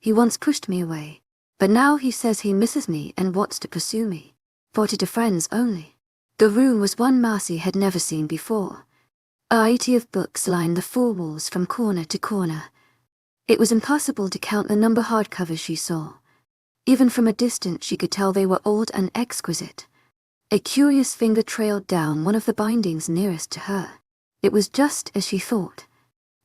He once pushed me away, but now he says he misses me and wants to pursue me. Ported to friends only. The room was one Marcy had never seen before. A variety of books lined the four walls from corner to corner. It was impossible to count the number of hardcovers she saw. Even from a distance she could tell they were old and exquisite. A curious finger trailed down one of the bindings nearest to her. It was just as she thought.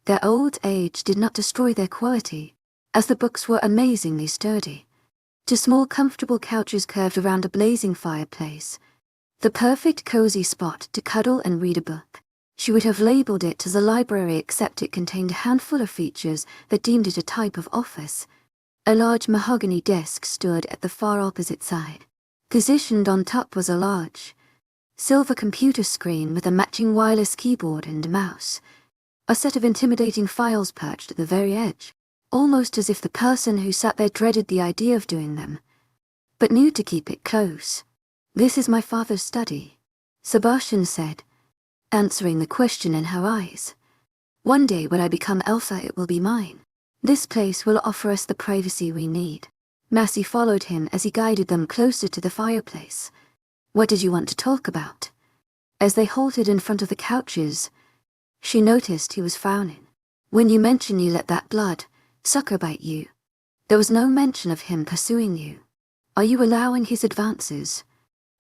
Their old age did not destroy their quality, as the books were amazingly sturdy. Two small comfortable couches curved around a blazing fireplace. The perfect cozy spot to cuddle and read a book. She would have labeled it as a library except it contained a handful of features that deemed it a type of office. A large mahogany desk stood at the far opposite side. Positioned on top was a large, silver computer screen with a matching wireless keyboard and mouse. A set of intimidating files perched at the very edge, almost as if the person who sat there dreaded the idea of doing them, but knew to keep it close. "This is my father's study," Sebastian said, answering the question in her eyes. "One day when I become Alpha, it will be mine. This place will offer us the privacy we need." Massey followed him as he guided them closer to the fireplace. "What did you want to talk about?" As they halted in front of the couches, she noticed he was frowning. "When you mentioned you let that blood sucker bite you, there was no mention of him pursuing you. Are you allowing his advances?"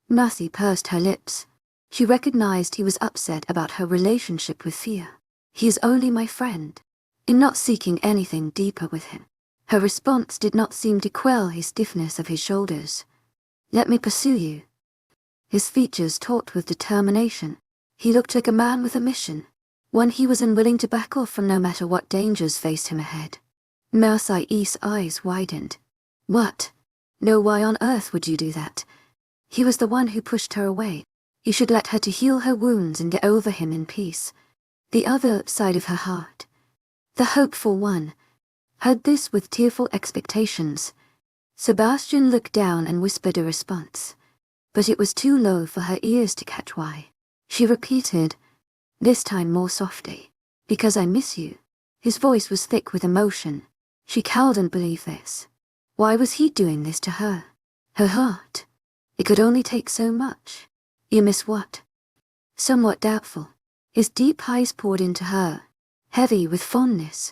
Massey pursed her lips. She recognized he was upset about her relationship with Thea. "He is only my friend. I'm not seeking anything deeper with him." Her response did not seem to quell his stiffness of his shoulders. "Let me pursue you." His features taut with determination. He looked like a man with a mission, one he was unwilling to back off from no matter what dangers faced him ahead. Merce's eyes widened. "What? No, why on earth would you do that? He was the one who pushed her away. You should let her to heal her wounds and get over him in peace." The other side of her heart, the hopeful one, heard this with tearful expectations. Sebastian looked down and whispered a response, but it was too low for her ears to catch. "Why?" She repeated, this time more softly. "Because I miss you." His voice was thick with emotion. She couldn't believe this. Why was he doing this to her? Her heart. It could only take so much. "You miss what?" Somewhat doubtful, his deep eyes poured into her, heavy with fondness.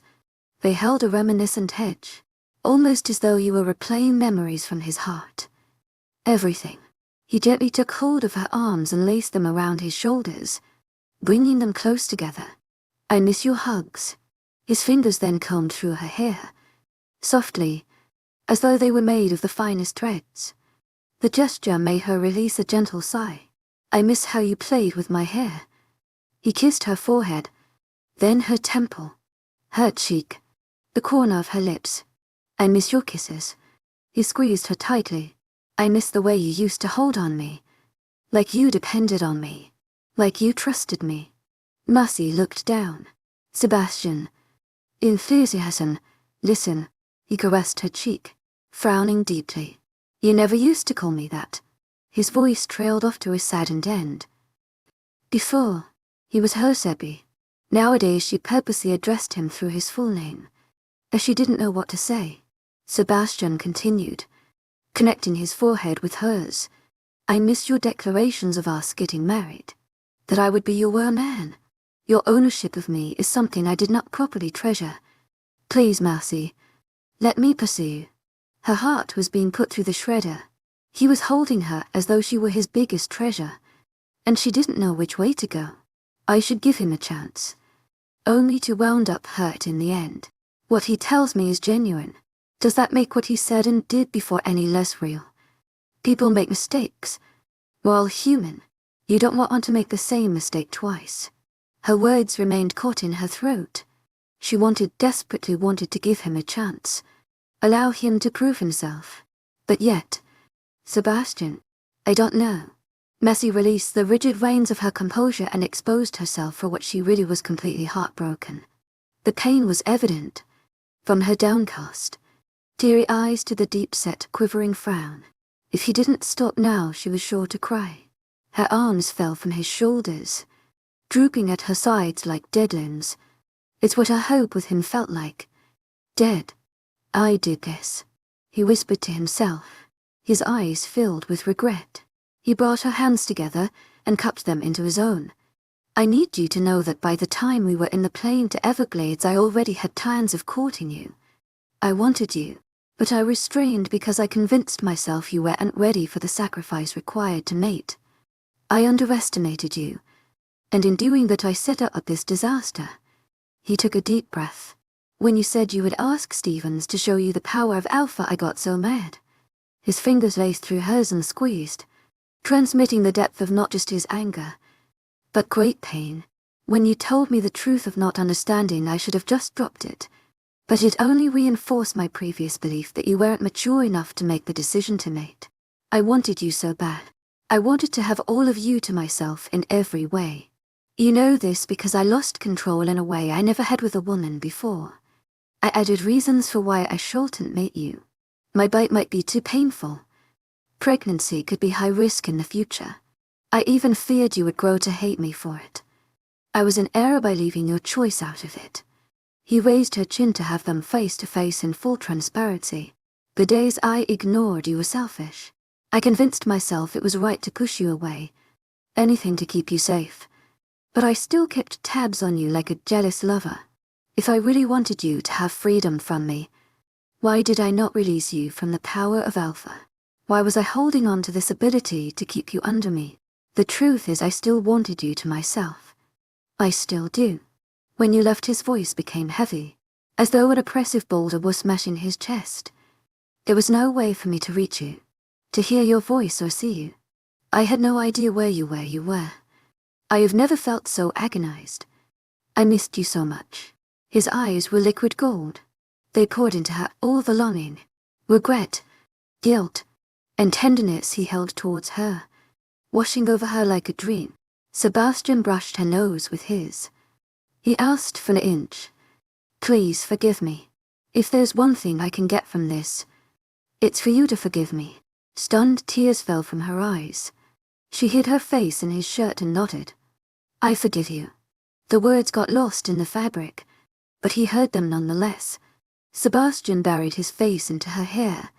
They held a reminiscent hedge, almost as though you were replaying memories from his heart. "Everything." He gently took hold of her arms and laced them around his shoulders, bringing them close together. "I miss your hugs." His fingers then combed through her hair, softly, as though they were made of the finest threads. The gesture made her release a gentle sigh. "I miss how you played with my hair." He kissed her forehead, then her temple, her cheek, the corner of her lips. "I miss your kisses." He squeezed her tightly. "I miss the way you used to hold on me, like you depended on me, like you trusted me." Massey looked down. "Sebastian, enthusiasm, listen." He caressed her cheek, frowning deeply. "You never used to call me that." His voice trailed off to a saddened end. Before, he was her Sebi. Nowadays she purposely addressed him through his full name, as she didn't know what to say. Sebastian continued, connecting his forehead with hers. "I miss your declarations of us getting married, that I would be your man. Your ownership of me is something I did not properly treasure. Please, Massey, let me pursue." Her heart was being put through the shredder. He was holding her as though she were his biggest treasure, and she didn't know which way to go. I should give him a chance, only to wound up hurt in the end. What he tells me is genuine. Does that make what he said and did before any less real? People make mistakes. We're all human. You don't want to make the same mistake twice. Her words remained caught in her throat. She desperately wanted to give him a chance, allow him to prove himself. But yet, "Sebastian, I don't know." Massey released the rigid reins of her composure and exposed herself for what she really was, completely heartbroken. The pain was evident, from her downcast, teary eyes to the deep-set, quivering frown. If he didn't stop now, she was sure to cry. Her arms fell from his shoulders, drooping at her sides like dead limbs. It's what her hope with him felt like. Dead. I did this, he whispered to himself, his eyes filled with regret. He brought her hands together and cupped them into his own. I need you to know that by the time we were in the plane to Everglades, I already had plans of courting you. I wanted you, but I restrained because I convinced myself you weren't ready for the sacrifice required to mate. I underestimated you, and in doing that I set up this disaster. He took a deep breath. When you said you would ask Stevens to show you the power of Alpha, I got so mad. His fingers laced through hers and squeezed, transmitting the depth of not just his anger, but great pain. When you told me the truth of not understanding, I should have just dropped it. But it only reinforced my previous belief that you weren't mature enough to make the decision to mate. I wanted you so bad. I wanted to have all of you to myself in every way. You know this because I lost control in a way I never had with a woman before. I added reasons for why I shouldn't mate you. My bite might be too painful. Pregnancy could be high risk in the future. I even feared you would grow to hate me for it. I was in error by leaving your choice out of it. He raised her chin to have them face to face in full transparency. The days I ignored you were selfish. I convinced myself it was right to push you away. Anything to keep you safe. But I still kept tabs on you like a jealous lover. If I really wanted you to have freedom from me, why did I not release you from the power of Alpha? Why was I holding on to this ability to keep you under me? The truth is I still wanted you to myself. I still do. When you left, his voice became heavy, as though an oppressive boulder was smashing his chest. There was no way for me to reach you, to hear your voice or see you. I had no idea where you were. I have never felt so agonized. I missed you so much. His eyes were liquid gold. They poured into her all the longing, regret, guilt, and tenderness he held towards her, washing over her like a dream. Sebastian brushed her nose with his. He asked for an inch. Please forgive me. If there's one thing I can get from this, it's for you to forgive me. Stunned tears fell from her eyes. She hid her face in his shirt and nodded. I forgive you. The words got lost in the fabric, but he heard them nonetheless. Sebastian buried his face into her hair,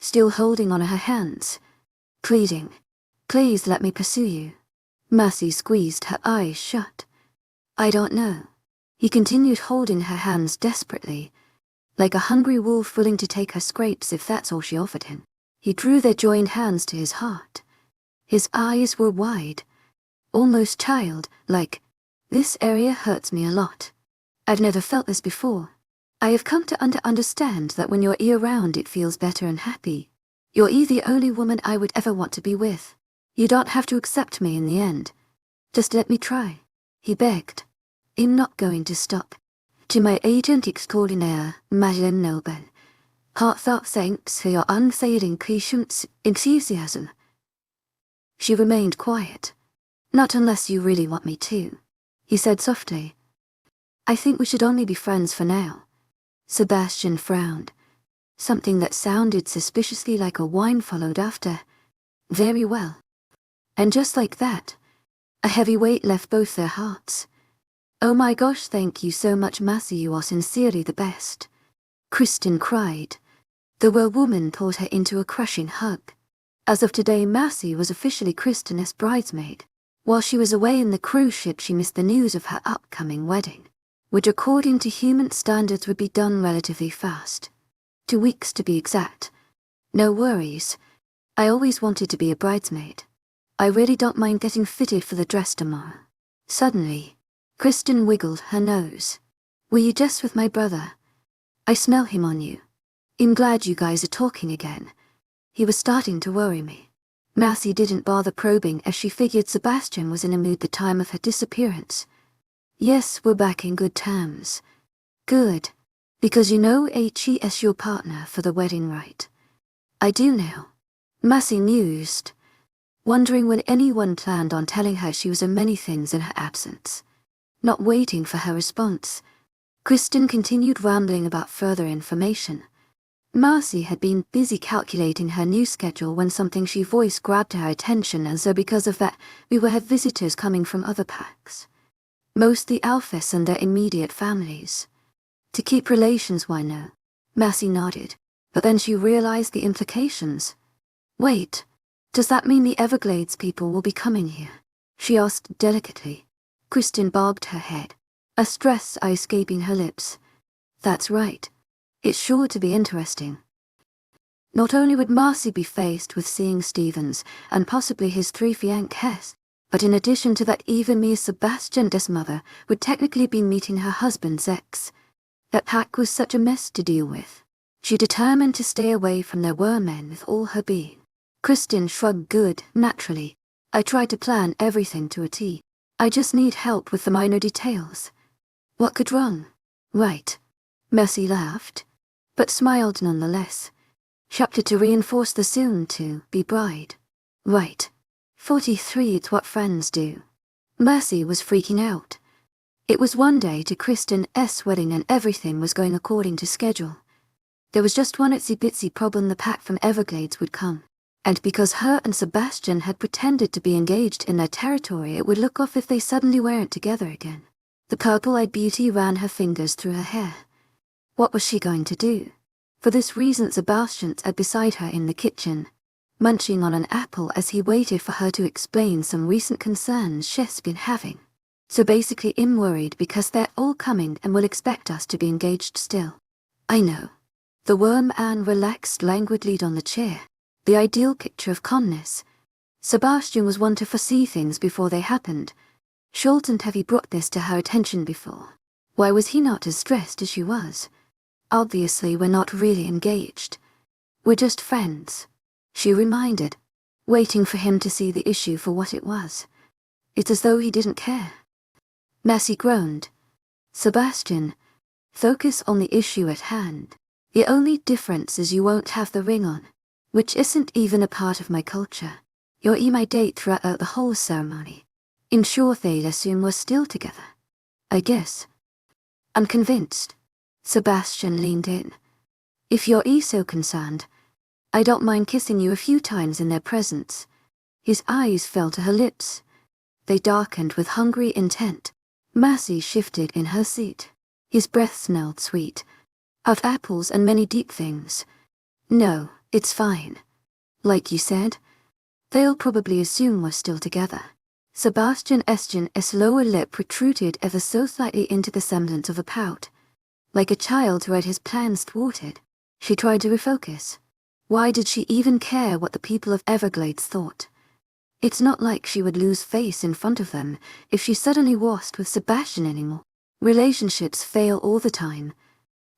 still holding on her hands, pleading, Please let me pursue you. Mercy squeezed her eyes shut. I don't know. He continued holding her hands desperately, like a hungry wolf willing to take her scraps if that's all she offered him. He drew their joined hands to his heart. His eyes were wide, almost child-like. This area hurts me a lot. I've never felt this before. I have come to understand that when you're around it feels better and happy. You're the only woman I would ever want to be with. You don't have to accept me in the end. Just let me try, he begged. I'm not going to stop. To my agent 𝐋𝐮𝐬 𝐷𝐬𝐬, heartfelt thanks for your unfailing patience and enthusiasm. She remained quiet. Not unless you really want me to, he said softly. I think we should only be friends for now. Sebastian frowned. Something that sounded suspiciously like a whine followed after. Very well. And just like that, a heavy weight left both their hearts. Oh my gosh, thank you so much, Massey, you are sincerely the best. Kristen cried. The woman pulled her into a crushing hug. As of today, Massey was officially Kristen's bridesmaid. While she was away in the cruise ship, she missed the news of her upcoming wedding, which according to human standards would be done relatively fast. 2 weeks to be exact. No worries. I always wanted to be a bridesmaid. I really don't mind getting fitted for the dress tomorrow. Suddenly, Kristen wiggled her nose. Were you just with my brother? I smell him on you. I'm glad you guys are talking again. He was starting to worry me. Massey didn't bother probing as she figured Sebastian was in a mood the time of her disappearance. Yes, we're back in good terms. Good. Because you know 𝐿𝐲 your partner for the wedding, right? I do now. Massey mused, wondering when anyone planned on telling her she was a many things in her absence. Not waiting for her response, Kristen continued rambling about further information. Massey had been busy calculating her new schedule when something she voiced grabbed her attention, and so because of that, we will have visitors coming from other packs. Mostly Alphys and their immediate families. To keep relations, why no? Mercy nodded, but then she realized the implications. Wait, does that mean the Everglades people will be coming here? She asked delicately. Kristin bobbed her head, a stressed eye escaping her lips. That's right. It's sure to be interesting. Not only would Marcy be faced with seeing Stevens and possibly his three fiancés, but in addition to that, even 𝐿𝐵𝐸sebastian's mother would technically be meeting her husband's ex. That pack was such a mess to deal with. She determined to stay away from their men with all her being. Kristin shrugged. Good, naturally. I tried to plan everything to a T. I just need help with the minor details. What could wrong? Right. Mercy laughed, but smiled nonetheless. Chapter to reinforce the soon-to-be bride. Right. 43, it's what friends do. Mercy was freaking out. It was one day to Kristin's wedding and everything was going according to schedule. There was just one itsy-bitsy problem: the pack from Everglades would come. And because her and Sebastian had pretended to be engaged in their territory, it would look off if they suddenly weren't together again. The purple-eyed beauty ran her fingers through her hair. What was she going to do? For this reason, Sebastian sat beside her in the kitchen, munching on an apple as he waited for her to explain some recent concerns she's been having. So basically, I'm worried because they're all coming and will expect us to be engaged still. I know. The worm-man relaxed languidly on the chair, the ideal picture of calmness. Sebastian was one to foresee things before they happened. Shouldn't have he brought this to her attention before? Why was he not as stressed as she was? Obviously, we're not really engaged. We're just friends, she reminded, waiting for him to see the issue for what it was. It's as though he didn't care. Mercy groaned. Sebastian, focus on the issue at hand. The only difference is you won't have the ring on, which isn't even a part of my culture. You're my date throughout the whole ceremony. I'm sure they'll assume we're still together. I guess. Unconvinced, Sebastian leaned in. If you're so concerned, I don't mind kissing you a few times in their presence. His eyes fell to her lips. They darkened with hungry intent. Mercy shifted in her seat. His breath smelled sweet, of apples and many deep things. No, it's fine. Like you said, they'll probably assume we're still together. Sebastian's lower lip protruded ever so slightly into the semblance of a pout, like a child who had his plans thwarted. She tried to refocus. Why did she even care what the people of Everglades thought? It's not like she would lose face in front of them if she suddenly wasn't with Sebastian anymore. Relationships fail all the time.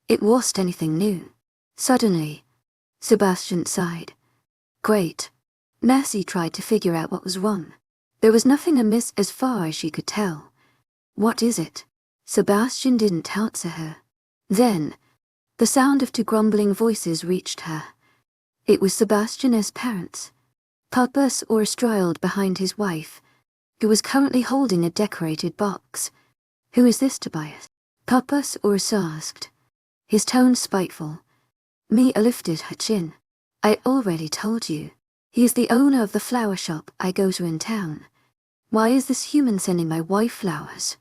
It wasn't anything new. Suddenly, Sebastian sighed. Great. Mercy tried to figure out what was wrong. There was nothing amiss as far as she could tell. What is it? Sebastian didn't answer her. Then, the sound of two grumbling voices reached her. It was Sebastian's parents. Papa 𝐿𝐴 behind his wife, who was currently holding a decorated box. Who is this, Tobias? Papa 𝐿𝐴 asked, his tone spiteful. Mia lifted her chin. I already told you. He is the owner of the flower shop I go to in town. Why is this human sending my wife flowers?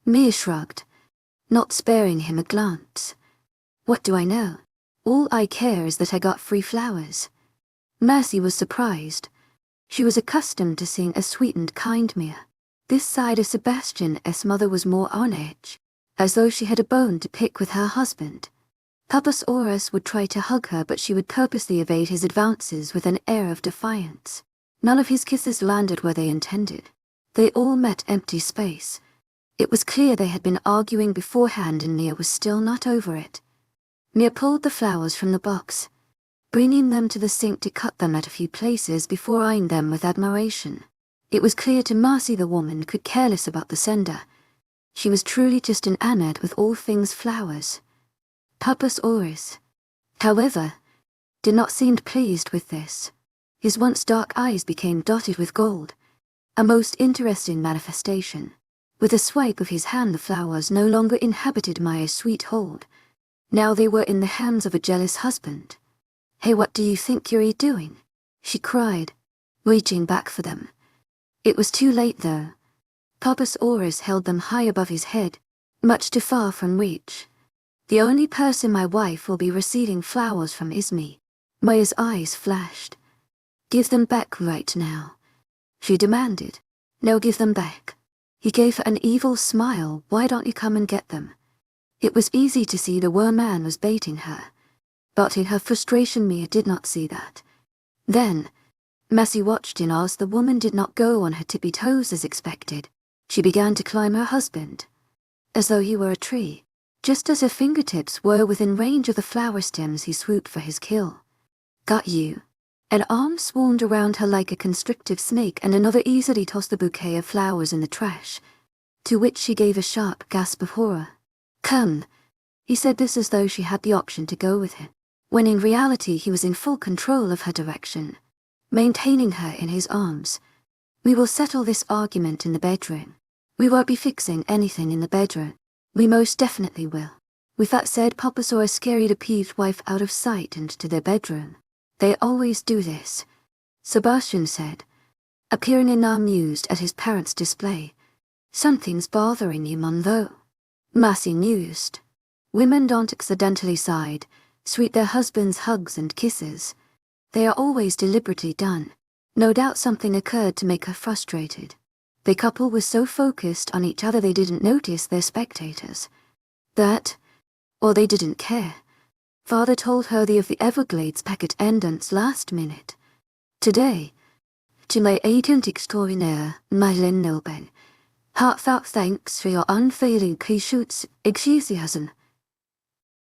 Mia shrugged, not sparing him a glance. What do I know? All I care is that I got free flowers. Mercy was surprised. She was accustomed to seeing a sweetened, kind Mia. This side of Sebastian's mother was more on edge, as though she had a bone to pick with her husband. Papa 𝐿𝐴 would try to hug her, but she would purposely evade his advances with an air of defiance. None of his kisses landed where they intended. They all met empty space. It was clear they had been arguing beforehand and Mia was still not over it. Mia pulled the flowers from the box, bringing them to the sink to cut them at a few places before eyeing them with admiration. It was clear to Mercy the woman could care less about the sender. She was truly just enamored with all things flowers. Papa 𝐿𝐴, however, did not seem pleased with this. His once dark eyes became dotted with gold, a most interesting manifestation. With a swipe of his hand, the flowers no longer inhabited Maya's sweet hold. Now they were in the hands of a jealous husband. Hey, what do you think you're doing? She cried, reaching back for them. It was too late though. Papa 𝐿𝐴 held them high above his head, much too far from reach. The only person my wife will be receiving flowers from is me. Maya's eyes flashed. Give them back right now, she demanded. No, give them back. He gave her an evil smile. Why don't you come and get them? It was easy to see the man was baiting her. But in her frustration Mia did not see that. Then, Massey watched in awe as the woman did not go on her tippy toes as expected. She began to climb her husband, as though he were a tree. Just as her fingertips were within range of the flower stems, he swooped for his kill. Got you. An arm swarmed around her like a constrictive snake, and another easily tossed the bouquet of flowers in the trash, to which she gave a sharp gasp of horror. Come, he said this as though she had the option to go with him, when in reality he was in full control of her direction, maintaining her in his arms. We will settle this argument in the bedroom. We won't be fixing anything in the bedroom. We most definitely will. With that said, Papa saw a scary depeeved wife out of sight and to their bedroom. They always do this, Sebastian said, appearing amused at his parents' display. Something's bothering you, Mum, though. Massey mused. Women don't accidentally sweep their husbands' hugs and kisses. They are always deliberately done. No doubt something occurred to make her frustrated. The couple was so focused on each other they didn't notice their spectators. Or they didn't care. Father told her of the Everglades packet endance last minute. Today, 𝐊𝐢𝐧𝐼𝐻 𝐊𝐢𝐳𝐵, heartfelt thanks for your unfailing 𝐊𝐢𝐧𝐼𝐻.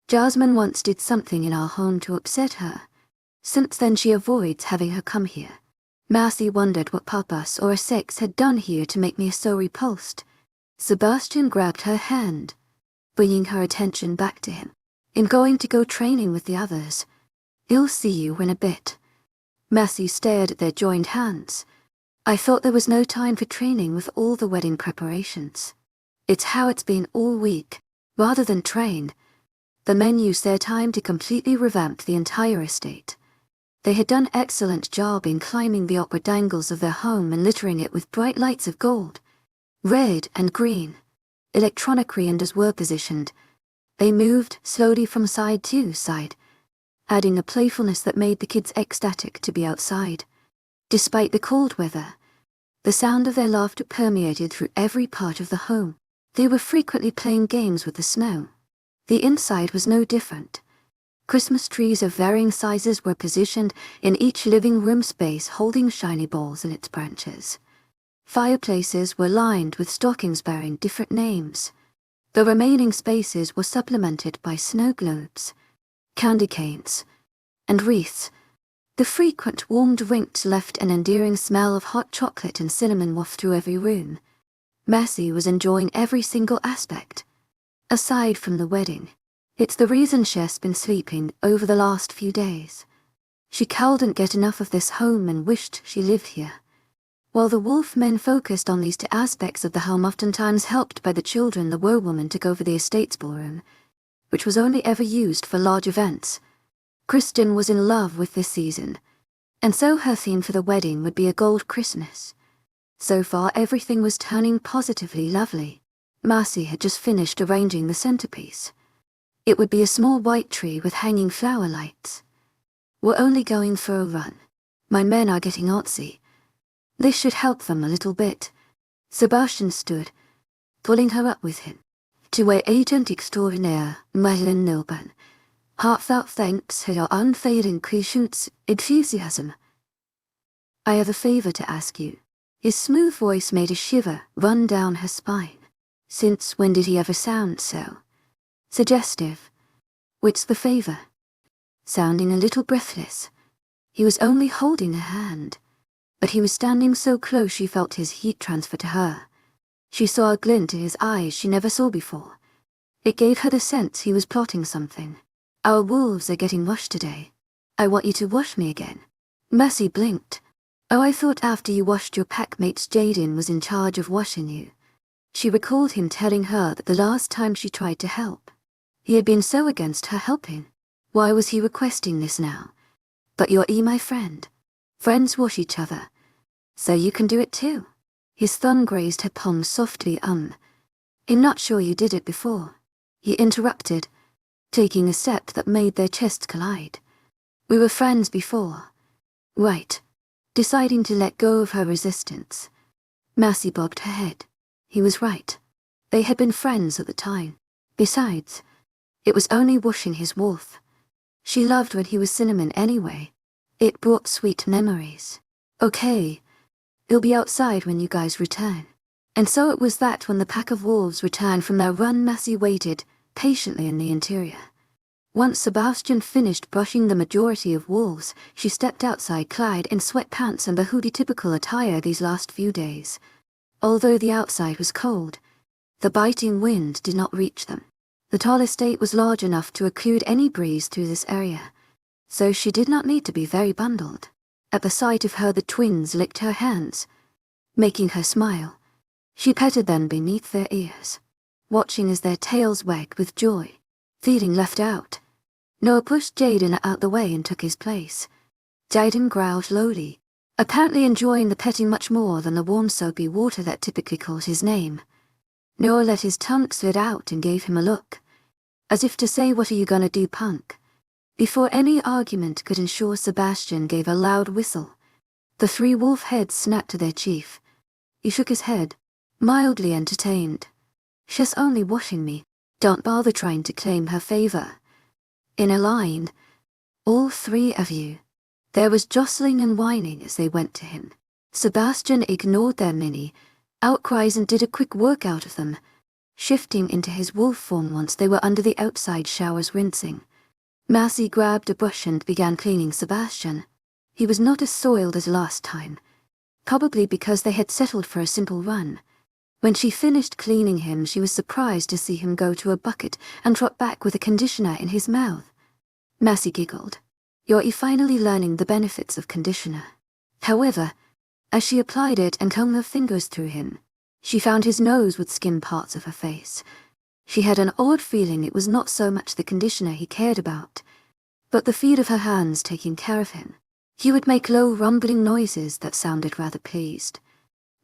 Jasmine once did something in our home to upset her. Since then she avoids having her come here. Massey wondered what Papas or a sex had done here to make me so repulsed. Sebastian grabbed her hand, bringing her attention back to him. I'm going to go training with the others. I'll see you in a bit. Massey stared at their joined hands. I thought there was no time for training with all the wedding preparations. It's how it's been all week. Rather than train, the men used their time to completely revamp the entire estate. They had done an excellent job in climbing the upward angles of their home and littering it with bright lights of gold, red and green. Electronically and as were positioned, they moved slowly from side to side, adding a playfulness that made the kids ecstatic to be outside. Despite the cold weather, the sound of their laughter permeated through every part of the home. They were frequently playing games with the snow. The inside was no different. Christmas trees of varying sizes were positioned in each living room space, holding shiny balls in its branches. Fireplaces were lined with stockings bearing different names. The remaining spaces were supplemented by snow globes, candy canes, and wreaths. The frequent warm drinks left an endearing smell of hot chocolate and cinnamon waft through every room. Massey was enjoying every single aspect. Aside from the wedding, it's the reason she's been sleeping over the last few days. She couldn't get enough of this home and wished she lived here. While the Wolf men focused on these two aspects of the home, oftentimes helped by the children, the Werewolf took over the estate's ballroom, which was only ever used for large events. Kristen was in love with this season, and so her theme for the wedding would be a gold Christmas. So far everything was turning positively lovely. Massey had just finished arranging the centerpiece. It would be a small white tree with hanging flower lights. We're only going for a run. My men are getting artsy. This should help them a little bit. Sebastian stood, pulling her up with him. 𝐊𝐢𝐧𝐼𝐻 𝐊𝐢𝐳𝐵, heartfelt thanks for your unfailing 𝐊𝐢𝐧𝐼𝐻. I have a favor to ask you. His smooth voice made a shiver run down her spine. Since when did he ever sound so suggestive? What's the favor? Sounding a little breathless. He was only holding her hand, but he was standing so close she felt his heat transfer to her. She saw a glint in his eyes she never saw before. It gave her the sense he was plotting something. Our wolves are getting washed today. I want you to wash me again. Massey blinked. Oh, I thought after you washed your packmates Jaden was in charge of washing you. She recalled him telling her that the last time she tried to help, he had been so against her helping. Why was he requesting this now? But you're my friend. Friends wash each other. So you can do it too. His thumb grazed her palm softly. I'm not sure you did it before. He interrupted. taking a step that made their chests collide. We were friends before. Right. Deciding to let go of her resistance. Massey bobbed her head. He was right. They had been friends at the time. Besides, it was only washing his wolf. She loved when he was cinnamon anyway. It brought sweet memories. Okay. He'll be outside when you guys return. And so it was that when the pack of wolves returned from their run, Massey waited patiently in the interior. Once Sebastian finished brushing the majority of wolves, she stepped outside clad in sweatpants and the hoodie-typical attire these last few days. Although the outside was cold, the biting wind did not reach them. The tall estate was large enough to occlude any breeze through this area, so she did not need to be very bundled. At the sight of her, the twins licked her hands, making her smile. She petted them beneath their ears, watching as their tails wagged with joy. Feeling left out, Noah pushed Jaden out the way and took his place. Jaden growled lowly, apparently enjoying the petting much more than the warm soapy water that typically called his name. Noah let his tongue slide out and gave him a look, as if to say, "What are you gonna do, punk?" Before any argument could ensure, Sebastian gave a loud whistle. The 3 wolf heads snapped to their chief. He shook his head, mildly entertained. "She's only washing me. Don't bother trying to claim her favor." In a line, all 3 of you. There was jostling and whining as they went to him. Sebastian ignored their mini outcries and did a quick workout of them, shifting into his wolf form once they were under the outside showers rinsing. Massey grabbed a brush and began cleaning Sebastian. He was not as soiled as last time, probably because they had settled for a simple run. When she finished cleaning him, she was surprised to see him go to a bucket and trot back with a conditioner in his mouth. Massey giggled. "You're finally learning the benefits of conditioner." However, as she applied it and combed her fingers through him, she found his nose would skim parts of her face. She had an odd feeling it was not so much the conditioner he cared about, but the feel of her hands taking care of him. He would make low rumbling noises that sounded rather pleased.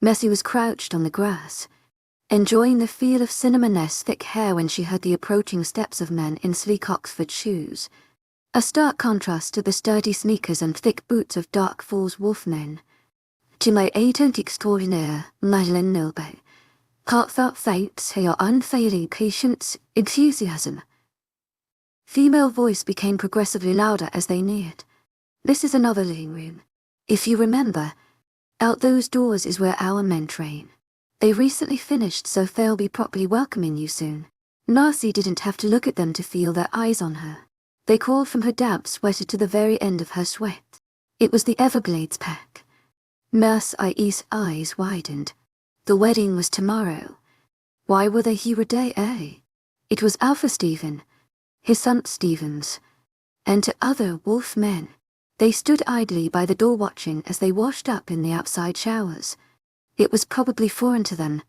Massey was crouched on the grass, enjoying the feel of Cinnamon's thick hair when she heard the approaching steps of men in sleek Oxford shoes, a stark contrast to the sturdy sneakers and thick boots of Dark Falls wolfmen. 𝐿𝐢𝐧𝐼𝐻 Madeline Nilbe, heartfelt thanks for your unfailing patience, enthusiasm. Female voice became progressively louder as they neared. "This is another living room. If you remember, out those doors is where our men train. They recently finished, so they'll be properly welcoming you soon." Narcy didn't have to look at them to feel their eyes on her. They crawled from her damp sweater to the very end of her sweat. It was the Everglades pack. Merce's eyes widened. The wedding was tomorrow. Why were they here a day early? It was Alpha Stephen, his son Stevens, and 2 other wolf men. They stood idly by the door watching as they washed up in the outside showers. It was probably foreign to them.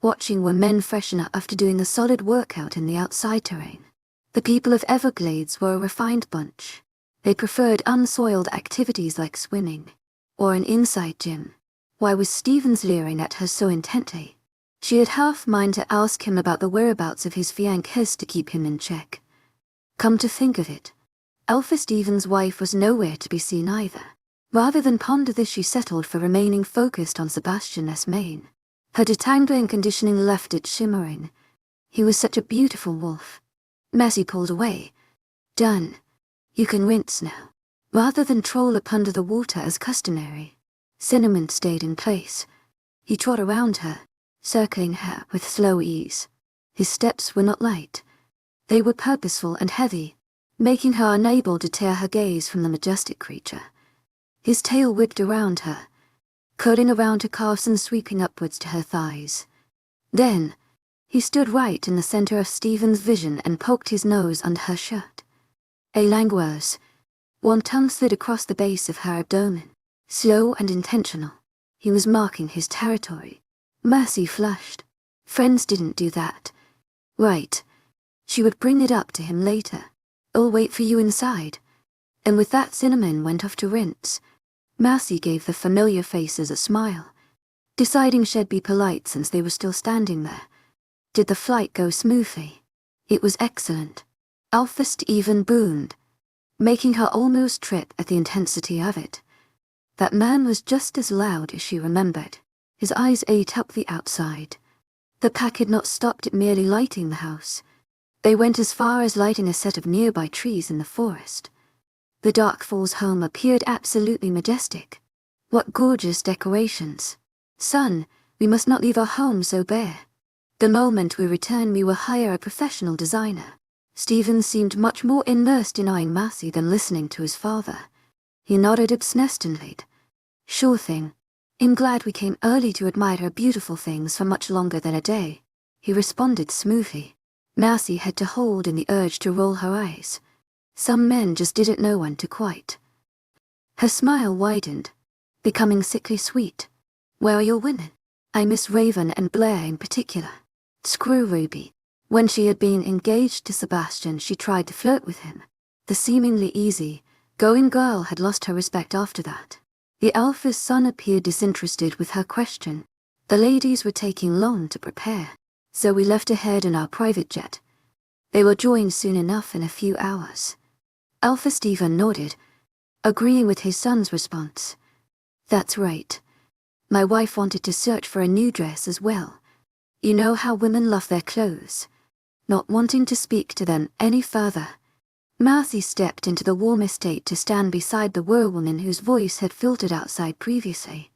Watching were men freshen up after doing the solid workout in the outside terrain. The people of Everglades were a refined bunch. They preferred unsoiled activities like swimming, or an inside gym. Why was Stevens leering at her so intently? She had half mind to ask him about the whereabouts of his fiancés to keep him in check. Come to think of it, Alpha Stevens' wife was nowhere to be seen either. Rather than ponder this, she settled for remaining focused on Sebastian's mane. Her detangling conditioning left it shimmering. He was such a beautiful wolf. Massey pulled away. "Done. You can rinse now." Rather than troll up under the water as customary, Cinnamon stayed in place. He trod around her, circling her with slow ease. His steps were not light. They were purposeful and heavy, making her unable to tear her gaze from the majestic creature. His tail whipped around her, curling around her calves and sweeping upwards to her thighs. Then, he stood right in the center of Stephen's vision and poked his nose under her shirt. A languors. One tongue slid across the base of her abdomen, slow and intentional. He was marking his territory. Mercy flushed. Friends didn't do that. Right. She would bring it up to him later. "I'll wait for you inside." And with that, Cinnamon went off to rinse. Mercy gave the familiar faces a smile, deciding she'd be polite since they were still standing there. Did the flight go smoothly? It was excellent. Alphast even boomed, making her almost trip at the intensity of it. That man was just as loud as she remembered. His eyes ate up the outside. The pack had not stopped at merely lighting the house. They went as far as lighting a set of nearby trees in the forest. The Dark Falls home appeared absolutely majestic. What gorgeous decorations. Son, we must not leave our home so bare. The moment we return we will hire a professional designer. Stephen seemed much more immersed in eyeing Marcy than listening to his father. He nodded absently. Sure thing. I'm glad we came early to admire her beautiful things for much longer than a day, he responded smoothly. Marcy had to hold in the urge to roll her eyes. Some men just didn't know when to quite. Her smile widened, becoming sickly sweet. Where are your women? I miss Raven and Blair in particular. Screw Ruby. When she had been engaged to Sebastian, she tried to flirt with him. The seemingly easy-going girl had lost her respect after that. The Alpha's son appeared disinterested with her question. The ladies were taking long to prepare, so we left ahead in our private jet. They will join soon enough in a few hours. Alpha Stephen nodded, agreeing with his son's response. That's right. My wife wanted to search for a new dress as well. You know how women love their clothes. Not wanting to speak to them any further, Marcy stepped into the warm estate to stand beside the werewolf whose voice had filtered outside previously.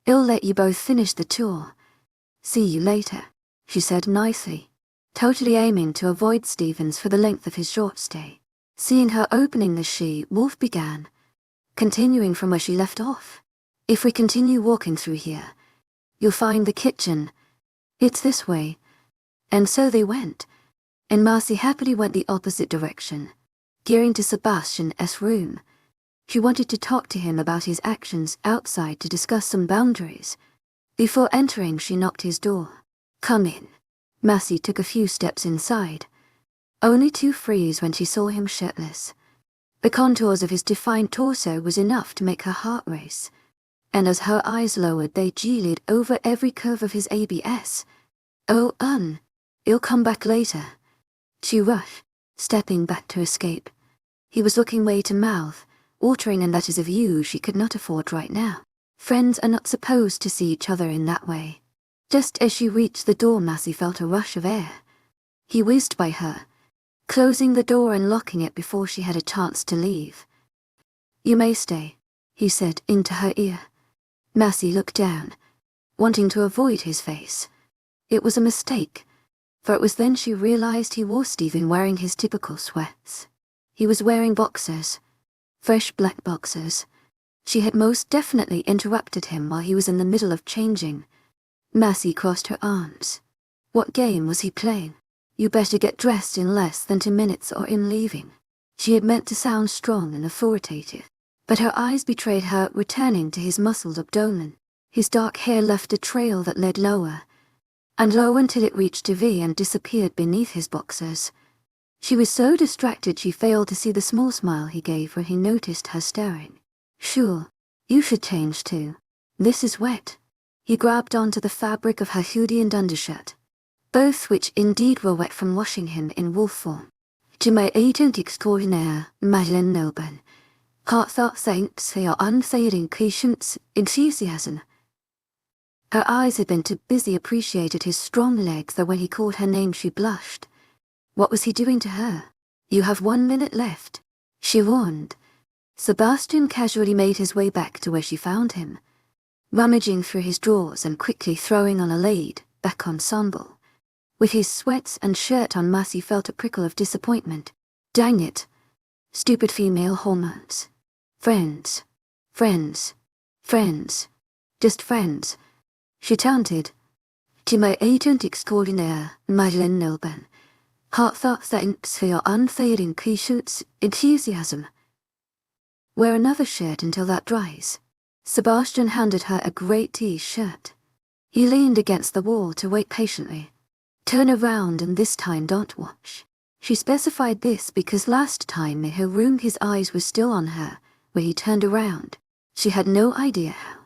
I'll let you both finish the tour. See you later, she said nicely, totally aiming to avoid Stevens for the length of his short stay. Seeing her opening the 𝐊𝐲 began, continuing from where she left off. If we continue walking through here, you'll find the kitchen. It's this way. And so they went, and Marcy happily went the opposite direction, gearing to Sebastian's room. She wanted to talk to him about his actions outside to discuss some boundaries. Before entering, she knocked his door. Come in. Marcy took a few steps inside, only to freeze when she saw him shirtless. The contours of his defined torso was enough to make her heart race, and as her eyes lowered they jilted over every curve of his abs. Oh, you'll come back later. She rushed, stepping back to escape. He was looking way to mouth, altering in that is a view she could not afford right now. Friends are not supposed to see each other in that way. Just as she reached the door, Marcy felt a rush of air. He whizzed by her, closing the door and locking it before she had a chance to leave. You may stay, he said into her ear. Marcy looked down, wanting to avoid his face. It was a mistake, for it was then she realized he was Stephen wearing his typical sweats. He was wearing boxers, fresh black boxers. She had most definitely interrupted him while he was in the middle of changing. Marcy crossed her arms. What game was he playing? You better get dressed in less than 2 minutes or I'm leaving. She had meant to sound strong and authoritative, but her eyes betrayed her returning to his muscled abdomen. His dark hair left a trail that led lower, and lower until it reached to V and disappeared beneath his boxers. She was so distracted she failed to see the small smile he gave when he noticed her staring. Sure, you should change too. This is wet. He grabbed onto the fabric of her hoodie and undershirt, both which indeed were wet from washing him in wolf form. 𝐊𝐲𝐬𝐧𝐶 𝐬𝐩𝐿𝐬 heartfelt thanks for your unfading patience, enthusiasm. Her eyes had been too busy appreciating his strong legs that when he called her name she blushed. What was he doing to her? You have 1 minute left, she warned. Sebastian casually made his way back to where she found him, rummaging through his drawers and quickly throwing on a laid-back ensemble. With his sweats and shirt on, Marcy felt a prickle of disappointment. Dang it. Stupid female hormones. Friends. Friends. Friends. Just friends. She chanted. 𝐊𝐲𝐬𝐬 heartfelt thanks for your unfading patience, enthusiasm. Wear another shirt until that dries. Sebastian handed her a grey t-shirt. He leaned against the wall to wait patiently. Turn around and this time don't watch. She specified this because last time in her room his eyes were still on her when he turned around. She had no idea how.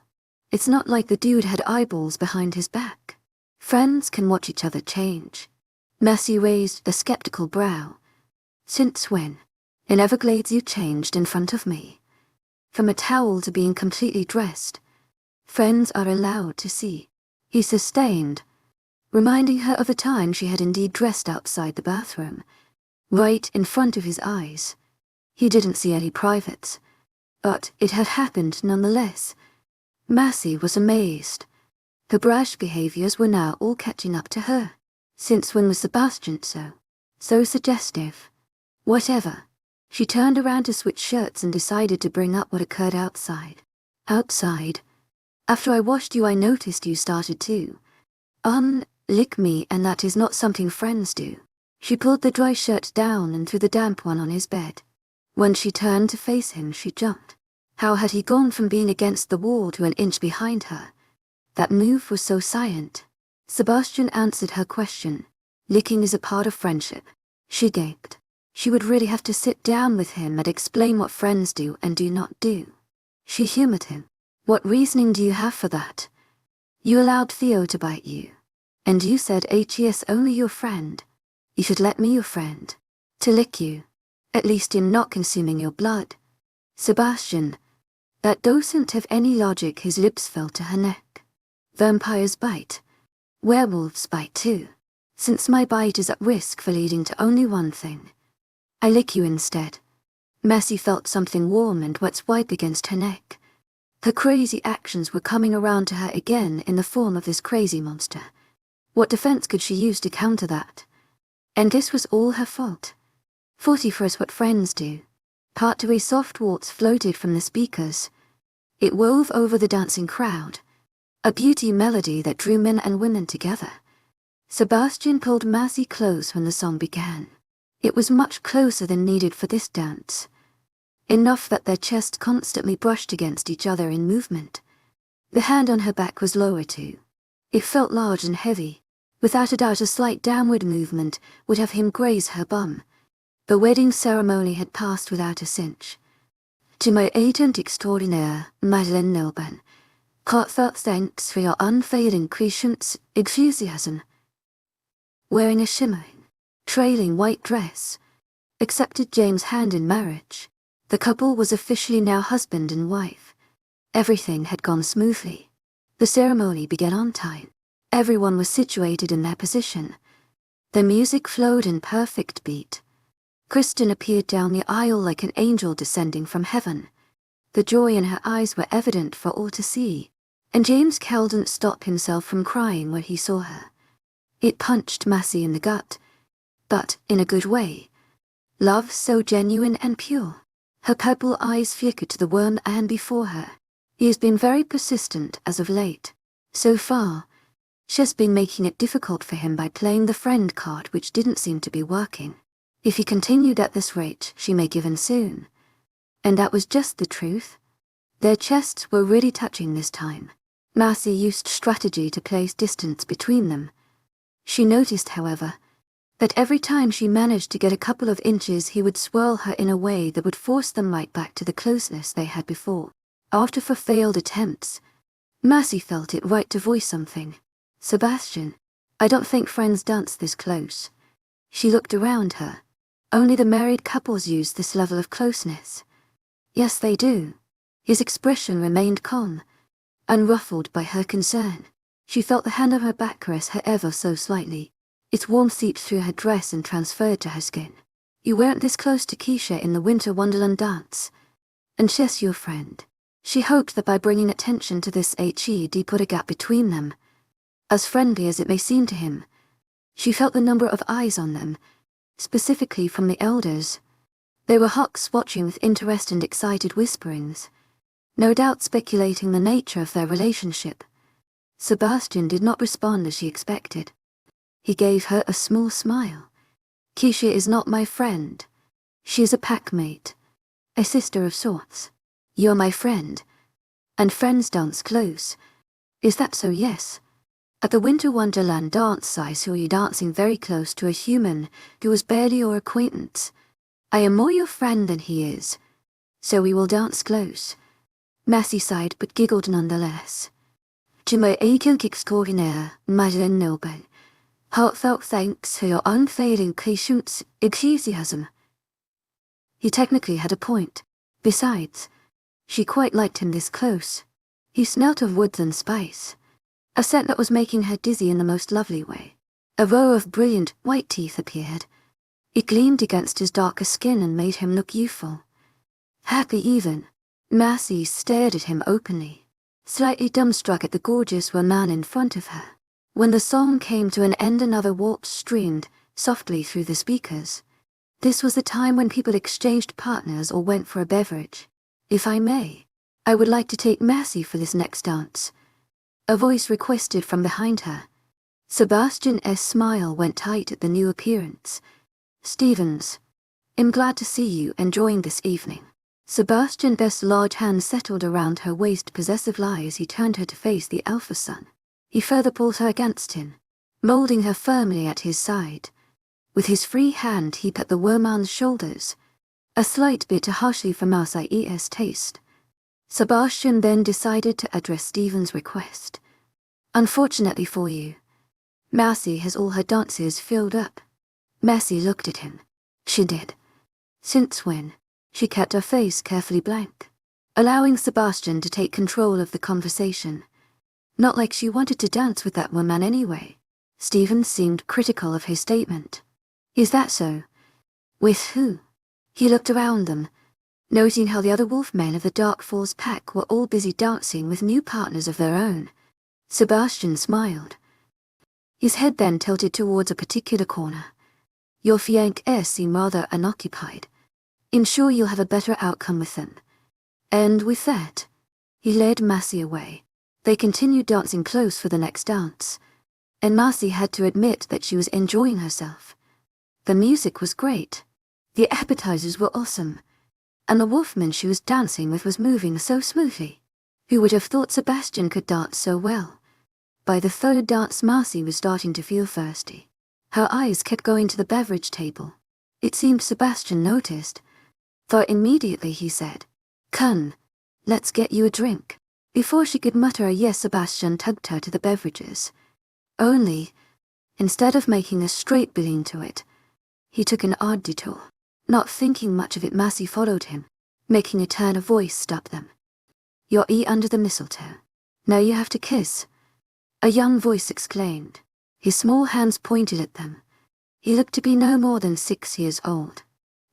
It's not like the dude had eyeballs behind his back. Friends can watch each other change. Marcy raised a skeptical brow. Since when? In 𝐊𝐲𝐬𝐬 you changed in front of me. From a towel to being completely dressed. Friends are allowed to see. He sustained, reminding her of the time she had indeed dressed outside the bathroom, right in front of his eyes. He didn't see any privates, but it had happened nonetheless. Massey was amazed. Her brash behaviors were now all catching up to her. Since when was Sebastian so suggestive? Whatever. She turned around to switch shirts and decided to bring up what occurred outside. Outside? After I washed you I noticed you started to lick me, and that is not something friends do. She pulled the dry shirt down and threw the damp one on his bed. When she turned to face him she jumped. How had he gone from being against the wall to an inch behind her? That move was so silent. Sebastian answered her question. Licking is a part of friendship. She gaped. She would really have to sit down with him and explain what friends do and do not do. She humored him. What reasoning do you have for that? You allowed Theo to bite you. And you said he is only your friend. You should let me your friend. To lick you. At least in not consuming your blood. Sebastian. That doesn't have any logic. His lips fell to her neck. Vampires bite. Werewolves bite too. Since my bite is at risk for leading to only one thing, I lick you instead. Massey felt something warm and wet swipe against her neck. Her crazy actions were coming around to her again in the form of this crazy monster. What defense could she use to counter that? And this was all her fault. 44 is what friends do. Part to a soft waltz floated from the speakers. It wove over the dancing crowd. A beauty melody that drew men and women together. Sebastian pulled Massey close when the song began. It was much closer than needed for this dance. Enough that their chests constantly brushed against each other in movement. The hand on her back was lower too. It felt large and heavy. Without a doubt a slight downward movement would have him graze her bum. The wedding ceremony had passed without a cinch. To my agent extraordinaire, Madeleine Nelban, heartfelt thanks for your unfailing 𝐸𝐴𝐷𝐻𝑒enthusiasm. Wearing a shimmering, trailing white dress, accepted James' hand in marriage. The couple was officially now husband and wife. Everything had gone smoothly. The ceremony began on time. Everyone was situated in their position. The music flowed in perfect beat. Kristen appeared down the aisle like an angel descending from heaven. The joy in her eyes were evident for all to see, and James didn't stop himself from crying when he saw her. It punched Massey in the gut, but in a good way. Love so genuine and pure. Her purple eyes flickered to the worm and before her. He has been very persistent as of late. So far, she's been making it difficult for him by playing the friend card, which didn't seem to be working. If he continued at this rate, she may give in soon. And that was just the truth. Their chests were really touching this time. Massey used strategy to place distance between them. She noticed, however, that every time she managed to get a couple of inches he would swirl her in a way that would force them right back to the closeness they had before. After 4 failed attempts, Massey felt it right to voice something. Sebastian, I don't think friends dance this close. She looked around her. Only the married couples use this level of closeness. Yes, they do. His expression remained calm, unruffled by her concern. She felt the hand on her back caress her ever so slightly. Its warmth seeped through her dress and transferred to her skin. You weren't this close to Keisha in the Winter Wonderland dance. And she's your friend. She hoped that by bringing attention to this 𝐻𝐸 put a gap between them. As friendly as it may seem to him, she felt the number of eyes on them, specifically from the elders. They were hawks watching with interest and excited whisperings, no doubt speculating the nature of their relationship. Sebastian did not respond as she expected. He gave her a small smile. Keisha is not my friend. She is a packmate, a sister of sorts. You're my friend, and friends dance close. Is that so? Yes. At the Winter Wonderland dance I saw you dancing very close to a human who was barely your acquaintance. I am more your friend than he is, so we will dance close. Massey sighed but giggled nonetheless. 𝐸𝐴𝐷𝐻𝐸 Madeleine Nelban. Heartfelt thanks for your unfailing 𝐸𝐴𝐷𝐻𝐸 enthusiasm. He technically had a point. Besides, she quite liked him this close. He smelt of woods and spice, a scent that was making her dizzy in the most lovely way. A row of brilliant white teeth appeared. It gleamed against his darker skin and made him look youthful. Happy even. Marcy stared at him openly, slightly dumbstruck at the gorgeous woman in front of her. When the song came to an end, another waltz streamed softly through the speakers. This was the time when people exchanged partners or went for a beverage. "If I may, I would like to take Marcy for this next dance," a voice requested from behind her. Sebastian's smile went tight at the new appearance. "Stevens, I'm glad to see you enjoying this evening." Sebastian's large hand settled around her waist possessively as he turned her to face the alpha sun. He further pulled her against him, molding her firmly at his side. With his free hand he pat the woman's shoulders, a slight bit too harshly for Marcy's taste. Sebastian then decided to address Stephen's request. "Unfortunately for you, Marcy has all her dances filled up." Marcy looked at him. She did. Since when? She kept her face carefully blank, allowing Sebastian to take control of the conversation. Not like she wanted to dance with that woman anyway. Stephen seemed critical of his statement. "Is that so? With who?" He looked around them, noting how the other wolfmen of the Dark Falls pack were all busy dancing with new partners of their own. Sebastian smiled. His head then tilted towards a particular corner. "Your fiancés seem rather unoccupied. I'm sure you'll have a better outcome with them." And with that, he led Marcy away. They continued dancing close for the next dance, and Marcy had to admit that she was enjoying herself. The music was great. The appetizers were awesome. And the wolfman she was dancing with was moving so smoothly. Who would have thought Sebastian could dance so well? By the third dance, Marcy was starting to feel thirsty. Her eyes kept going to the beverage table. It seemed Sebastian noticed. Thought immediately he said, "Come, let's get you a drink." Before she could mutter a yes, Sebastian tugged her to the beverages. Only, instead of making a straight beeline to it, he took an odd detour. Not thinking much of it, Marcy followed him, making a turn. A voice stopped them. "You're under the mistletoe. Now you have to kiss," a young voice exclaimed. His small hands pointed at them. He looked to be no more than 6 years old.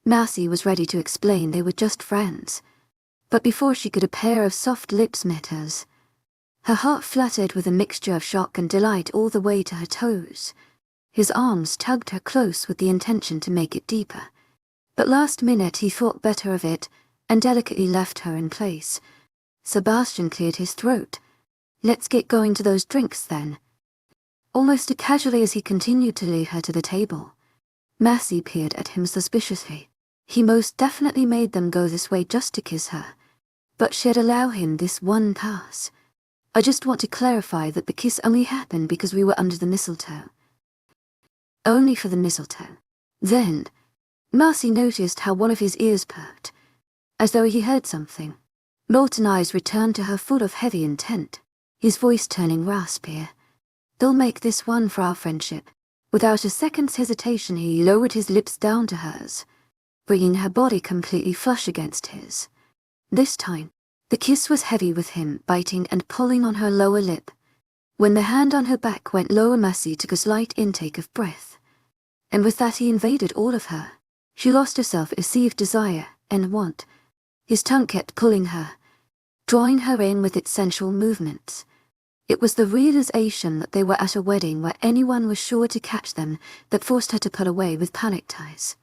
Marcy was ready to explain they were just friends, but before she could, a pair of soft lips met hers. Her heart fluttered with a mixture of shock and delight all the way to her toes. His arms tugged her close with the intention to make it deeper. But last minute he thought better of it and delicately left her in place. Sebastian cleared his throat. "Let's get going to those drinks then." Almost as casually as he continued to lead her to the table, Marcy peered at him suspiciously. He most definitely made them go this way just to kiss her, but she'd allow him this one pass. "I just want to clarify that the kiss only happened because we were under the mistletoe." Only for the mistletoe. Then, Marcy noticed how one of his ears perked, as though he heard something. Molten eyes returned to her full of heavy intent, his voice turning raspier. "They'll make this one for our friendship." Without a second's hesitation, he lowered his lips down to hers, bringing her body completely flush against his. This time, the kiss was heavy with him biting and pulling on her lower lip. When the hand on her back went lower, Marcy took a slight intake of breath, and with that he invaded all of her. She lost herself in perceived desire and want. His tongue kept pulling her, drawing her in with its sensual movements. It was the realization that they were at a wedding where anyone was sure to catch them that forced her to pull away with panicked eyes.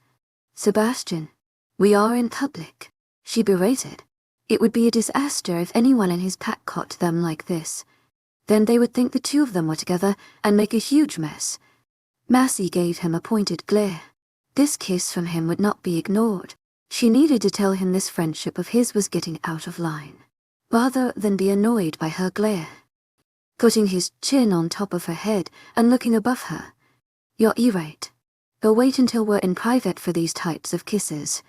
"Sebastian, we are in public," she berated. It would be a disaster if anyone in his pack caught them like this. Then they would think the two of them were together and make a huge mess. Marcy gave him a pointed glare. This kiss from him would not be ignored. She needed to tell him this friendship of his was getting out of line, rather than be annoyed by her glare. Putting his chin on top of her head and looking above her. "You're right. But wait until we're in private for these types of kisses."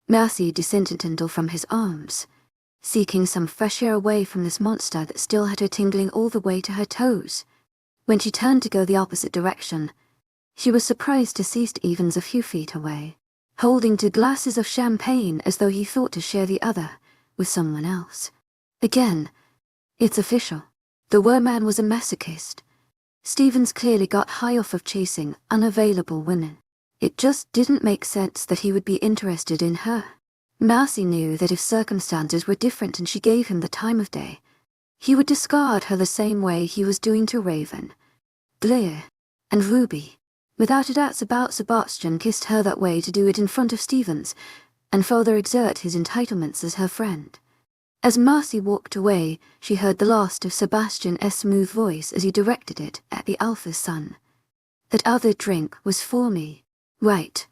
Marcy descended from his arms, seeking some fresh air away from this monster that still had her tingling all the way to her toes. When she turned to go the opposite direction, she was surprised to see Stevens a few feet away. holding 2 glasses of champagne as though he thought to share the other with someone else. Again, it's official. The Werman was a masochist. Stevens clearly got high off of chasing unavailable women. It just didn't make sense that he would be interested in her. Marcy knew that if circumstances were different and she gave him the time of day, he would discard her the same way he was doing to Raven, Blair, and Ruby. Without a doubt about Sebastian kissed her that way to do it in front of Stevens, and further exert his entitlements as her friend. As Marcy walked away, she heard the last of Sebastian's smooth voice as he directed it at the Alpha's son. That other drink was for me. Right.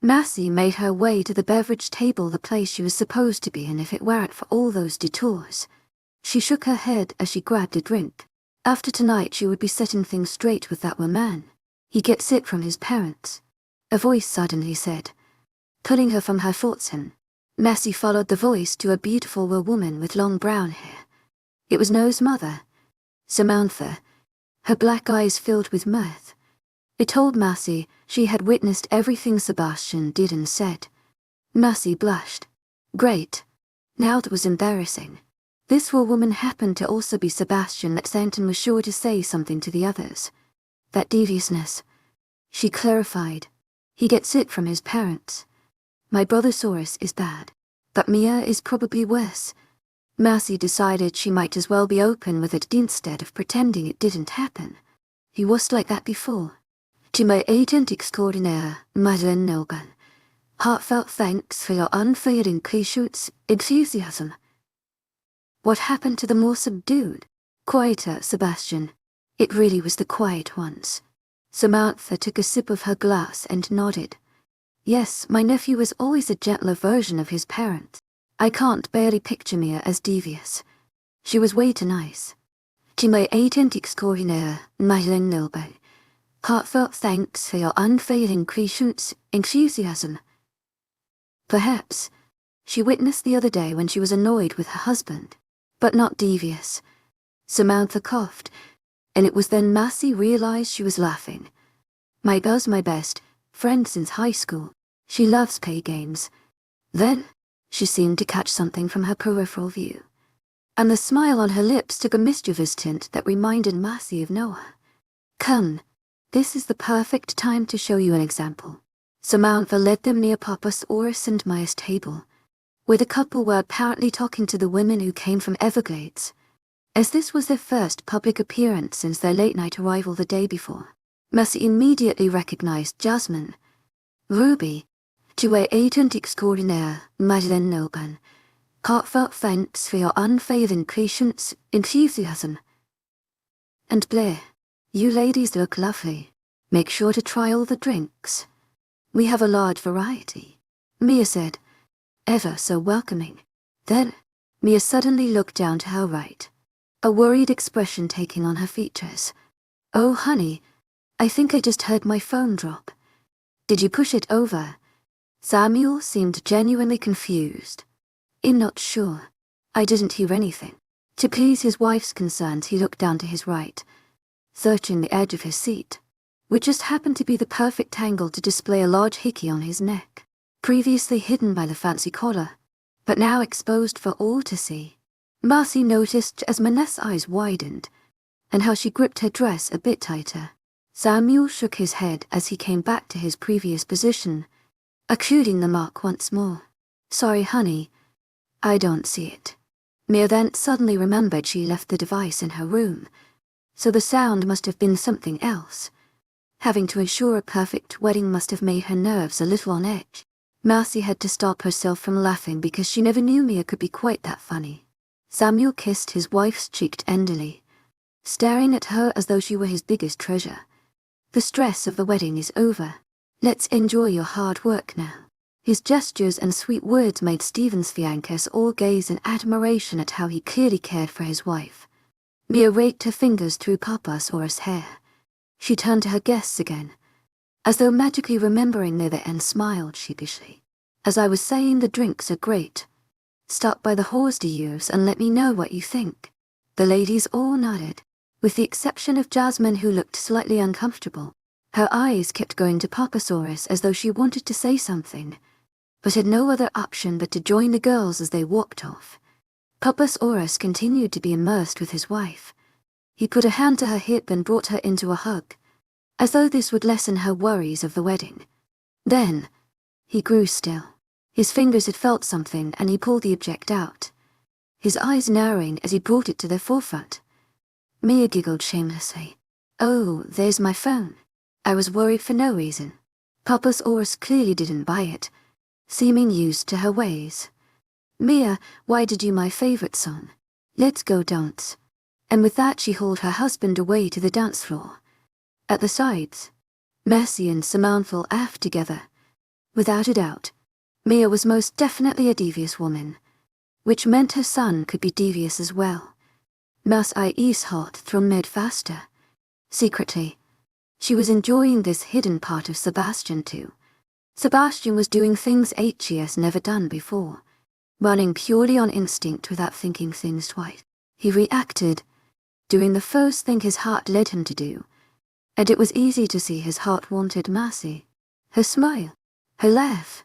Marcy made her way to the beverage table, the place she was supposed to be in if it weren't for all those detours. She shook her head as she grabbed a drink. After tonight she would be setting things straight with that man. He gets it from his parents. A voice suddenly said, pulling her from her thoughts in. Marcy followed the voice to a beautiful woman with long brown hair. It was Noah's mother, Samantha, her black eyes filled with mirth. It told Marcy she had witnessed everything Sebastian did and said. Marcy blushed. Great. Now that was embarrassing. This woman happened to also be Sebastian that Stanton was sure to say something to the others. That deviousness. She clarified. He gets it from his parents. My brother Saurus is bad, but Mia is probably worse. Marcy decided she might as well be open with it instead of pretending it didn't happen. He was like that before. 𝐿𝐤𝐳𝐸 Heartfelt thanks for your unfailing patience, enthusiasm. What happened to the more subdued, quieter Sebastian? It really was the quiet ones. Samantha took a sip of her glass and nodded. Yes, my nephew was always a gentler version of his parents. I can't barely picture Mia as devious. She was way too nice. 𝐿𝐤𝐳𝐸 Heartfelt thanks for your unfailing patience, enthusiasm. Perhaps. She witnessed the other day when she was annoyed with her husband, but not devious. Samantha coughed, and it was then Marcy realized she was laughing. My girl's my best friend since high school. She loves play games. Then, she seemed to catch something from her peripheral view, and the smile on her lips took a mischievous tint that reminded Marcy of Noah. Come, this is the perfect time to show you an example. Samantha led them near Papa Saurus and Maya's table, where the couple were apparently talking to the women who came from Everglades. As this was their first public appearance since their late-night arrival the day before, Marcy immediately recognized Jasmine. Ruby, 𝐿𝐤𝐳𝐸 Heartfelt thanks for your unfailing patience, enthusiasm. And Blair, you ladies look lovely. Make sure to try all the drinks. We have a large variety, Mia said, ever so welcoming. Then, Mia suddenly looked down to her right, a worried expression taking on her features. Oh honey, I think I just heard my phone drop. Did you push it over? Samuel seemed genuinely confused. I'm not sure. I didn't hear anything. To please his wife's concerns, he looked down to his right, searching the edge of his seat, which just happened to be the perfect angle to display a large hickey on his neck, previously hidden by the fancy collar, but now exposed for all to see. Marcy noticed as Manette's eyes widened, and how she gripped her dress a bit tighter. Samuel shook his head as he came back to his previous position, accusing the mark once more. Sorry, honey, I don't see it. Mia then suddenly remembered she left the device in her room, so the sound must have been something else. Having to ensure a perfect wedding must have made her nerves a little on edge. Marcy had to stop herself from laughing because she never knew Mia could be quite that funny. Samuel kissed his wife's cheek tenderly, staring at her as though she were his biggest treasure. The stress of the wedding is over. Let's enjoy your hard work now. His gestures and sweet words made Stevens fiancés all gaze in admiration at how he clearly cared for his wife. Mia raked her fingers through Papa Saurus' hair. She turned to her guests again, as though magically remembering their and smiled sheepishly. As I was saying, the drinks are great. Stop by the 𝐊𝐲 and let me know what you think. The ladies all nodded, with the exception of Jasmine, who looked slightly uncomfortable. Her eyes kept going to Papa Saurus as though she wanted to say something, but had no other option but to join the girls as they walked off. 𝐸13 continued to be immersed with his wife. He put a hand to her hip and brought her into a hug, as though this would lessen her worries of the wedding. Then, he grew still. His fingers had felt something and he pulled the object out, his eyes narrowing as he brought it to their forefront. Mia giggled shamelessly. "Oh, there's my phone. I was worried for no reason." 𝐸13 clearly didn't buy it, seeming used to her ways. "Mia, why did you my favorite song? Let's go dance." And with that she hauled her husband away to the dance floor. At the sides, Mercy and Samantha laughed together. Without a doubt, Mia was most definitely a devious woman, which meant her son could be devious as well. 𝐿𝐼's heart thrummed faster. Secretly, she was enjoying this hidden part of Sebastian too. Sebastian was doing things 𝐿𝐼's never done before, running purely on instinct without thinking things twice. He reacted, doing the first thing his heart led him to do, and it was easy to see his heart wanted Mercy. Her smile, her laugh,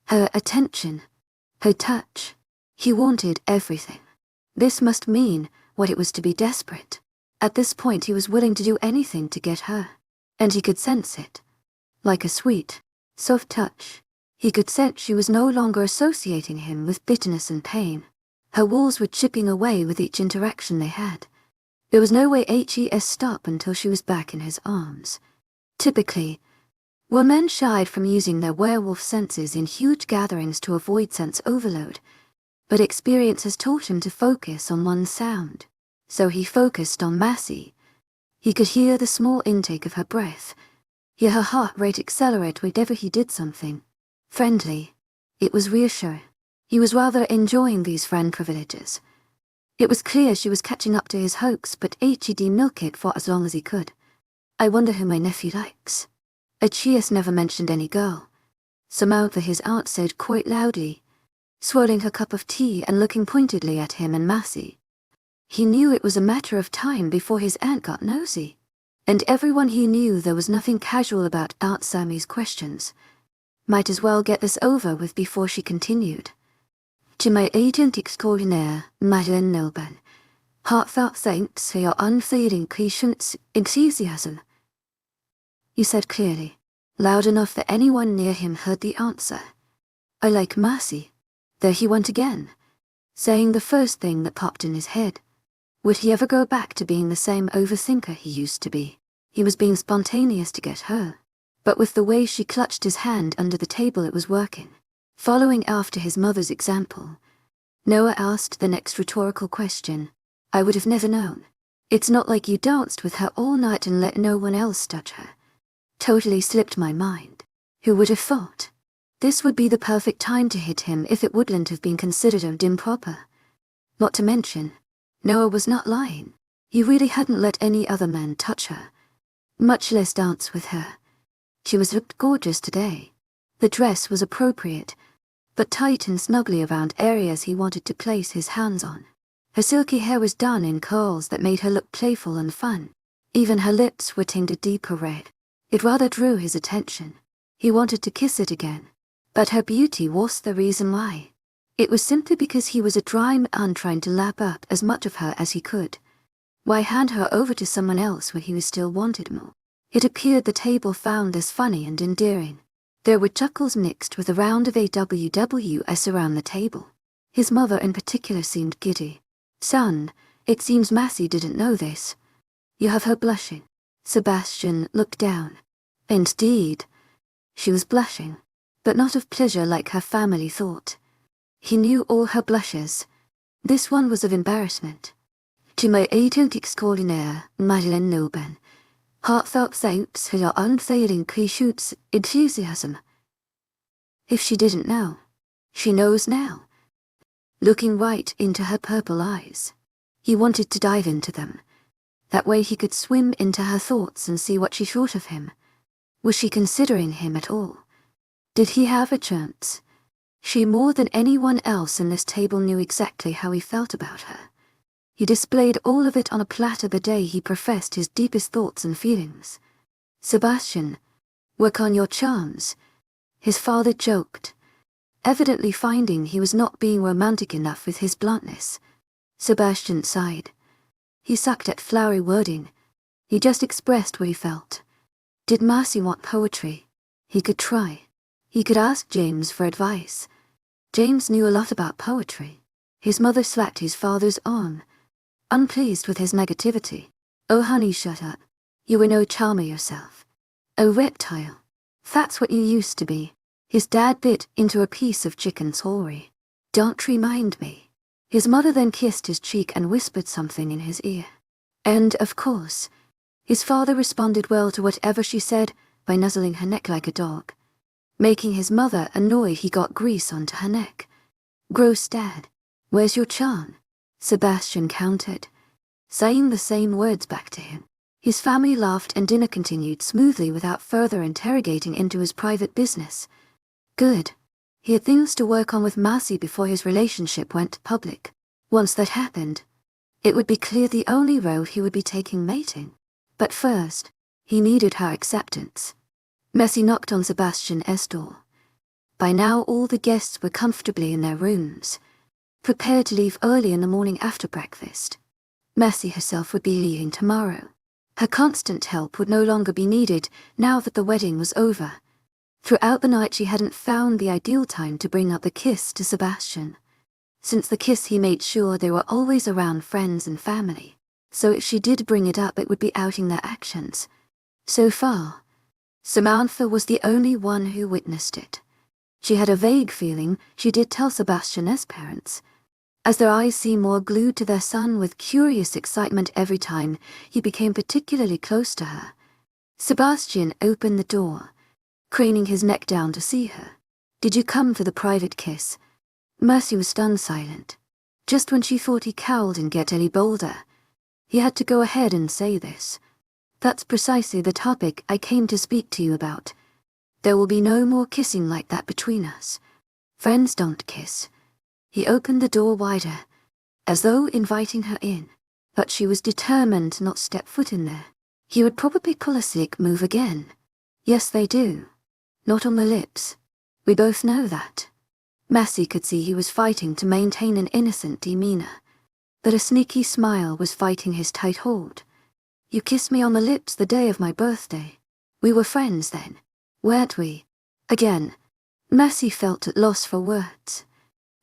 her attention, her touch. He wanted everything. This must mean what it was to be desperate. At this point he was willing to do anything to get her, and he could sense it. Like a sweet, soft touch, he could sense she was no longer associating him with bitterness and pain. Her walls were chipping away with each interaction they had. There was no way 𝐿𝐼's stop until she was back in his arms. Typically, women shied from using their werewolf senses in huge gatherings to avoid sense overload, but experience has taught him to focus on one sound. So he focused on Mercy. He could hear the small intake of her breath, hear her heart rate accelerate whenever he did something friendly. It was reassuring. He was rather enjoying these friend privileges. It was clear she was catching up to his hoax, but 𝐿𝐼 milk it for as long as he could. "I wonder who my nephew likes." 𝐿𝐼's never mentioned any girl. Samantha, his aunt, said quite loudly, swirling her cup of tea and looking pointedly at him and Mercy. He knew it was a matter of time before his aunt got nosy, and everyone he knew there was nothing casual about Aunt Sammy's questions. Might as well get this over with before she continued. 𝐊𝐼𝐧𝐼𝐻𝐿𝐬 𝐑𝐞𝐝 heartfelt thanks for your unfailing patience and enthusiasm. He said clearly, loud enough that anyone near him heard the answer. "I like Mercy." There he went again, saying the first thing that popped in his head. Would he ever go back to being the same overthinker he used to be? He was being spontaneous to get her, but with the way she clutched his hand under the table it was working. Following after his mother's example, Noah asked the next rhetorical question. "I would have never known. It's not like you danced with her all night and let no one else touch her. Totally slipped my mind. Who would have thought? This would be the perfect time to hit him if it wouldn't have been considered improper. Not to mention, Noah was not lying. He really hadn't let any other man touch her, much less dance with her. She looked gorgeous today. The dress was appropriate, but tight and snugly around areas he wanted to place his hands on. Her silky hair was done in curls that made her look playful and fun. Even her lips were tinged a deeper red. It rather drew his attention. He wanted to kiss it again, but her beauty was the reason why. It was simply because he was a dry man trying to lap up as much of her as he could. Why hand her over to someone else when he was still wanted more? It appeared the table found this funny and endearing. There were chuckles mixed with a round of AWWS around the table. His mother in particular seemed giddy. "Son, it seems Mercy didn't know this. You have her blushing." Sebastian looked down. Indeed, she was blushing, but not of pleasure like her family thought. He knew all her blushes. This one was of embarrassment. 𝐿𝐼𝐻𝐿𝐬 𝐑𝐞𝐝 heartfelt thanks for your unfailing patience and enthusiasm. If she didn't know, she knows now. Looking right into her purple eyes, he wanted to dive into them. That way he could swim into her thoughts and see what she thought of him. Was she considering him at all? Did he have a chance? She more than anyone else in this table knew exactly how he felt about her. He displayed all of it on a platter the day he professed his deepest thoughts and feelings. "Sebastian, work on your charms," his father joked. evidently finding he was not being romantic enough with his bluntness. Sebastian sighed. He sucked at flowery wording. He just expressed what he felt. Did Marcy want poetry? He could try. He could ask James for advice. James knew a lot about poetry. His mother slapped his father's arm, unpleased with his negativity. Oh honey, shut up. You were no charmer yourself. Oh reptile. That's what you used to be. His dad bit into a piece of chicken's wholery. Don't remind me. His mother then kissed his cheek and whispered something in his ear. And, of course, his father responded well to whatever she said by nuzzling her neck like a dog. Making his mother annoyed, he got grease onto her neck. Gross, Dad. Where's your charm? Sebastian countered, saying the same words back to him. His family laughed and dinner continued smoothly without further interrogating into his private business. Good. He had things to work on with Marcy before his relationship went public. Once that happened, it would be clear the only road he would be taking mating. But first, he needed her acceptance. Marcy knocked on Sebastian's door. By now all the guests were comfortably in their rooms, prepared to leave early in the morning after breakfast. Marcy herself would be leaving tomorrow. Her constant help would no longer be needed now that the wedding was over. Throughout the night she hadn't found the ideal time to bring up the kiss to Sebastian. Since the kiss he made sure they were always around friends and family, so if she did bring it up it would be outing their actions. So far, Samantha was the only one who witnessed it. She had a vague feeling she did tell Sebastian's parents, as their eyes seemed more glued to their son with curious excitement every time he became particularly close to her. Sebastian opened the door, craning his neck down to see her. Did you come for the private kiss? Marcy was stunned silent. Just when she thought he cowled and get any bolder, he had to go ahead and say this. That's precisely the topic I came to speak to you about. There will be no more kissing like that between us. Friends don't kiss. He opened the door wider, as though inviting her in, but she was determined to not step foot in there. He would probably pull a slick move again. Yes, they do. Not on the lips. We both know that. Marcy could see he was fighting to maintain an innocent demeanor, but a sneaky smile was fighting his tight hold. You kissed me on the lips the day of my birthday. We were friends then, weren't we? Again, Marcy felt at loss for words.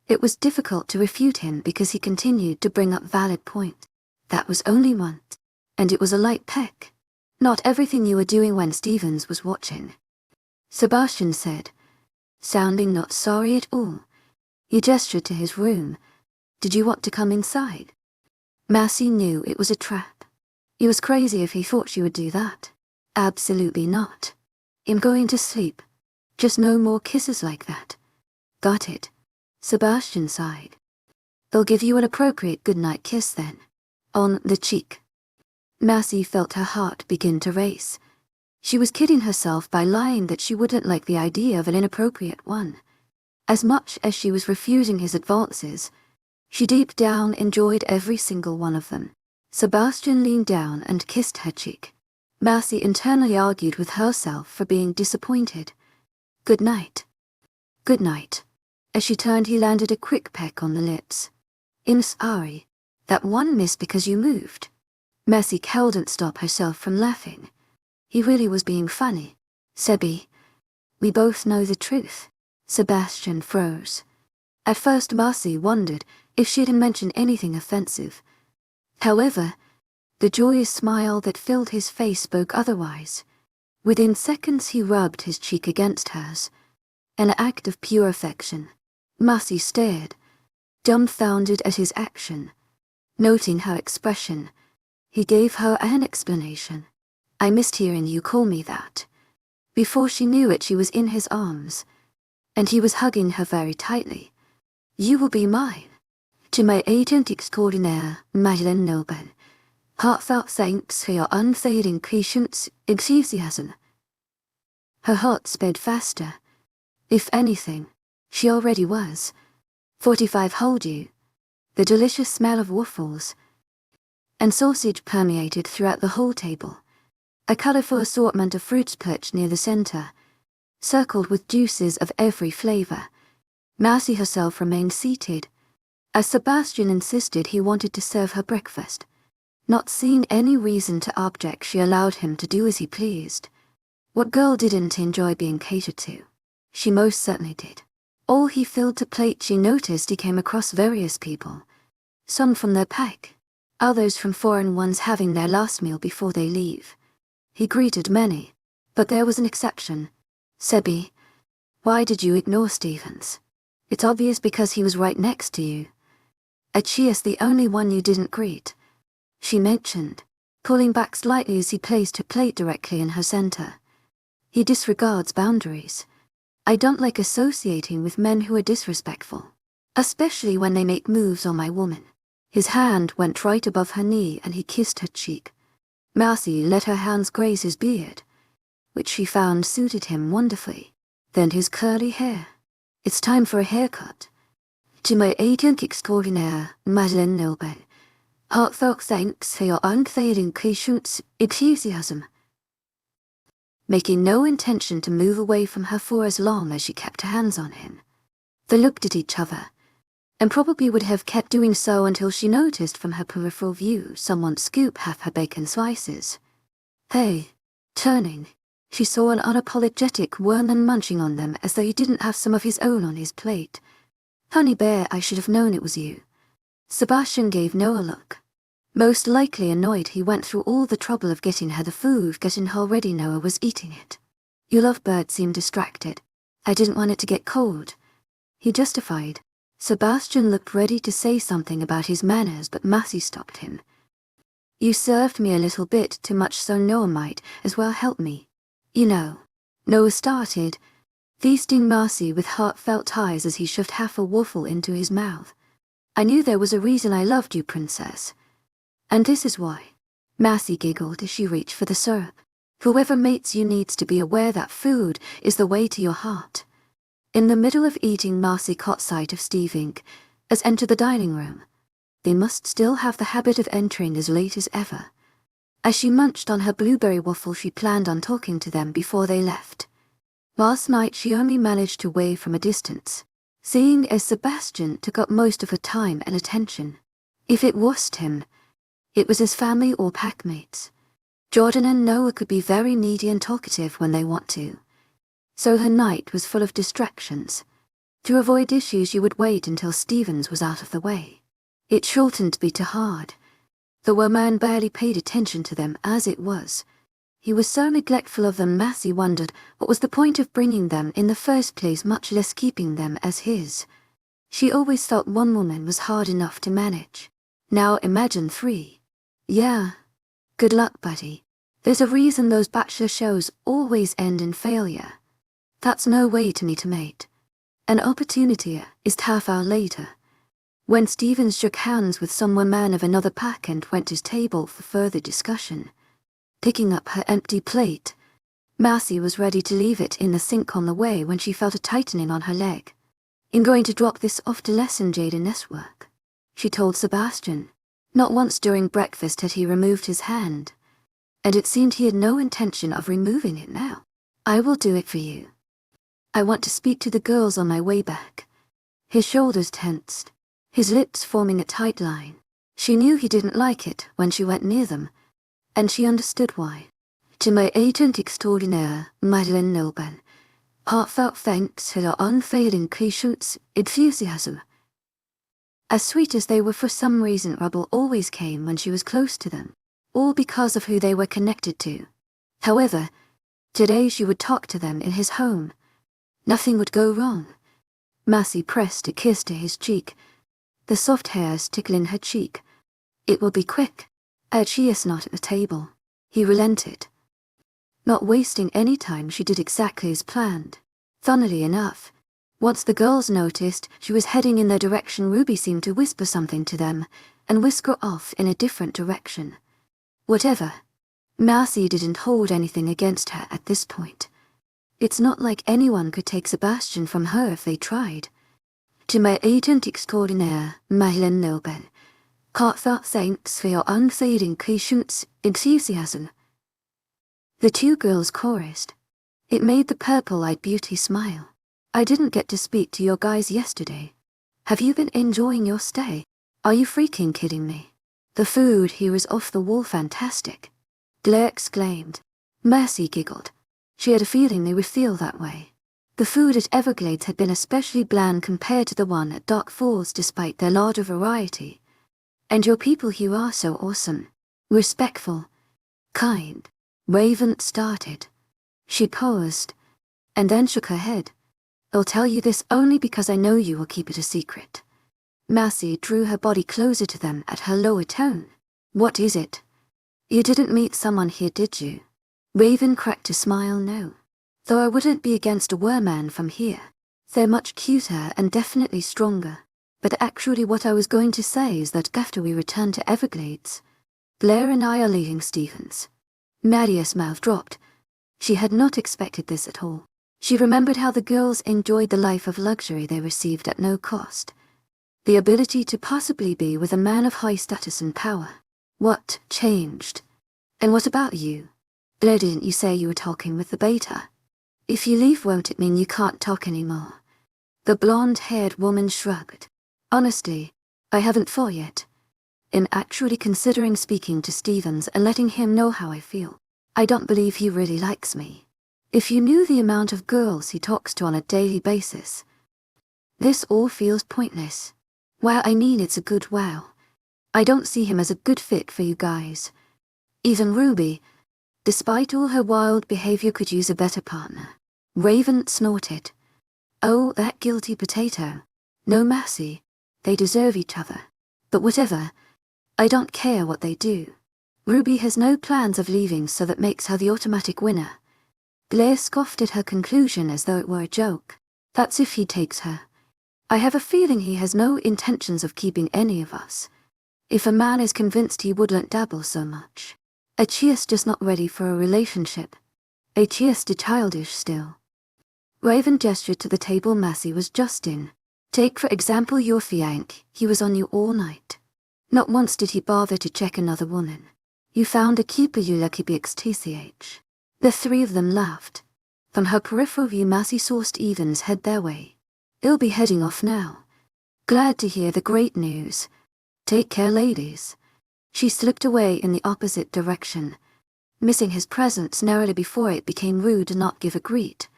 It was difficult to refute him because he continued to bring up valid points. That was only once, and it was a light peck. Not everything you were doing when Stevens was watching. Sebastian said, sounding not sorry at all. He gestured to his room. Did you want to come inside? Marcy knew it was a trap. He was crazy if he thought she would do that. Absolutely not. I'm going to sleep. Just no more kisses like that. Got it. Sebastian sighed. They'll give you an appropriate goodnight kiss then. On the cheek. Marcy felt her heart begin to race. She was kidding herself by lying that she wouldn't like the idea of an inappropriate one. As much as she was refusing his advances, she deep down enjoyed every single one of them. Sebastian leaned down and kissed her cheek. Marcy internally argued with herself for being disappointed. Good night. Good night. As she turned he landed a quick peck on the lips. I'm sorry. That one missed because you moved. Marcy couldn't stop herself from laughing. He really was being funny. Sebi, we both know the truth. Sebastian froze. At first Marcy wondered if she had mentioned anything offensive. However, the joyous smile that filled his face spoke otherwise. Within seconds he rubbed his cheek against hers, an act of pure affection. Marcy stared, dumbfounded at his action. Noting her expression, he gave her an explanation. I missed hearing you call me that. Before she knew it, she was in his arms, and he was hugging her very tightly. You will be mine. To my agent extraordinaire, Madeleine Noble. Heartfelt thanks for your unfailing patience, enthusiasm. Her heart sped faster. If anything, she already was. 45 hold you. The delicious smell of waffles and sausage permeated throughout the whole table. A colorful assortment of fruits perched near the center, circled with juices of every flavor. Marcy herself remained seated, as Sebastian insisted he wanted to serve her breakfast. Not seeing any reason to object, she allowed him to do as he pleased. What girl didn't enjoy being catered to? She most certainly did. All he filled to plate, she noticed he came across various people. Some from their pack, others from foreign ones having their last meal before they leave. He greeted many, but there was an exception. Sebi, why did you ignore Stevens? It's obvious because he was right next to you. 𝐿𝐲𝐻𝑖's the only one you didn't greet, she mentioned, pulling back slightly as he placed her plate directly in her center. He disregards boundaries. I don't like associating with men who are disrespectful, especially when they make moves on my woman. His hand went right above her knee and he kissed her cheek. Marcy let her hands graze his beard, which she found suited him wonderfully. Then his curly hair. It's time for a haircut. 𝐊𝐢𝐳𝐴𝐷𝐞𝐫𝐬, heartfelt thanks for your unfailing patience, enthusiasm. Making no intention to move away from her for as long as she kept her hands on him. They looked at each other, and probably would have kept doing so until she noticed from her peripheral view someone scoop half her bacon slices. Hey, turning, she saw an unapologetic Werman munching on them as though he didn't have some of his own on his plate. Honey bear, I should have known it was you. Sebastian gave Noah a look. Most likely annoyed he went through all the trouble of getting her the food, getting already Noah was eating it. Your lovebird seemed distracted. I didn't want it to get cold, he justified. Sebastian looked ready to say something about his manners, but Marcy stopped him. You served me a little bit too much, so Noah might as well help me. You know. Noah started, feasting Marcy with heartfelt eyes as he shoved half a waffle into his mouth. I knew there was a reason I loved you, princess. And this is why. Marcy giggled as she reached for the syrup. Whoever mates you needs to be aware that food is the way to your heart. In the middle of eating, Marcy caught sight of 𝐶𝐵 as entered the dining room. They must still have the habit of entering as late as ever. As she munched on her blueberry waffle, she planned on talking to them before they left. Last night she only managed to wave from a distance, seeing as Sebastian took up most of her time and attention. If it wasn't him, it was his family or packmates. Jordan and Noah could be very needy and talkative when they want to. So her night was full of distractions. To avoid issues, you would wait until Stevens was out of the way. It shouldn't be too hard. The Werman barely paid attention to them as it was. He was so neglectful of them, Marcy wondered what was the point of bringing them in the first place, much less keeping them as his. She always thought one woman was hard enough to manage. Now imagine 3. Yeah. Good luck, buddy. There's a reason those bachelor shows always end in failure. That's no way to meet a mate. An opportunity is half hour later, when Stevens shook hands with some man of another pack and went to his table for further discussion. Picking up her empty plate, Marcy was ready to leave it in the sink on the way when she felt a tightening on her leg. I'm going to drop this off to lesson Jaden's work, she told Sebastian. Not once during breakfast had he removed his hand, and it seemed he had no intention of removing it now. I will do it for you. I want to speak to the girls on my way back. His shoulders tensed, his lips forming a tight line. She knew he didn't like it when she went near them, and she understood why. To my agent extraordinaire, Madeleine Nilben, heartfelt thanks for your unfailing patience, enthusiasm. As sweet as they were, for some reason trouble always came when she was close to them, all because of who they were connected to. However, today she would talk to them in his home. Nothing would go wrong. Marcy pressed a kiss to his cheek, the soft hairs tickling her cheek. It will be quick. 𝐿𝐲𝐻𝑖's not at the table. He relented. Not wasting any time, she did exactly as planned. Funnily enough, once the girls noticed she was heading in their direction, Ruby seemed to whisper something to them and whisk her off in a different direction. Whatever. Marcy didn't hold anything against her at this point. It's not like anyone could take Sebastian from her if they tried. To my agent extraordinaire, Madeleine Nilben, heartfelt thanks for your unfading patience, enthusiasm. The 2 girls chorused. It made the purple-eyed beauty smile. I didn't get to speak to your guys yesterday. Have you been enjoying your stay? Are you freaking kidding me? The food here is off the wall fantastic, 𝐊𝐢 exclaimed. Mercy giggled. She had a feeling they would feel that way. The food at Everglades had been especially bland compared to the one at Dark Falls despite their larger variety. And your people here are so awesome. Respectful. Kind. Raven started. She paused, and then shook her head. I'll tell you this only because I know you will keep it a secret. Massey drew her body closer to them at her lower tone. What is it? You didn't meet someone here, did you? Raven cracked a smile. No. Though I wouldn't be against a werewolf from here. They're much cuter and definitely stronger. But actually what I was going to say is that after we return to Everglades, Blair and I are leaving Stevens. Maria's mouth dropped. She had not expected this at all. She remembered how the girls enjoyed the life of luxury they received at no cost. The ability to possibly be with a man of high status and power. What changed? And what about you? Blair, didn't you say you were talking with the beta? If you leave, won't it mean you can't talk anymore? The blonde-haired woman shrugged. Honestly, I haven't thought yet. I'm actually considering speaking to Stevens and letting him know how I feel. I don't believe he really likes me. If you knew the amount of girls he talks to on a daily basis. This all feels pointless. Well, I mean it's a good wow. I don't see him as a good fit for you guys. Even Ruby, despite all her wild behavior, could use a better partner. Raven snorted. Oh, that guilty potato. No mercy. They deserve each other. But whatever. I don't care what they do. Ruby has no plans of leaving, so that makes her the automatic winner. Blair scoffed at her conclusion as though it were a joke. That's if he takes her. I have a feeling he has no intentions of keeping any of us. If a man is convinced, he wouldn't dabble so much. 𝐿𝐲𝐻𝐵's just not ready for a relationship. 𝐿𝐲𝐻𝐵's too childish still. Raven gestured to the table Massey was just in. Take for example your fiancé. He was on you all night. Not once did he bother to check another woman. You found 𝐿𝐲𝐻𝐵. The three of them laughed. From her peripheral view, Massey saw Stevens head their way. He'll be heading off now. Glad to hear the great news. Take care, ladies. She slipped away in the opposite direction, missing his presence narrowly before it became rude to not give a greet.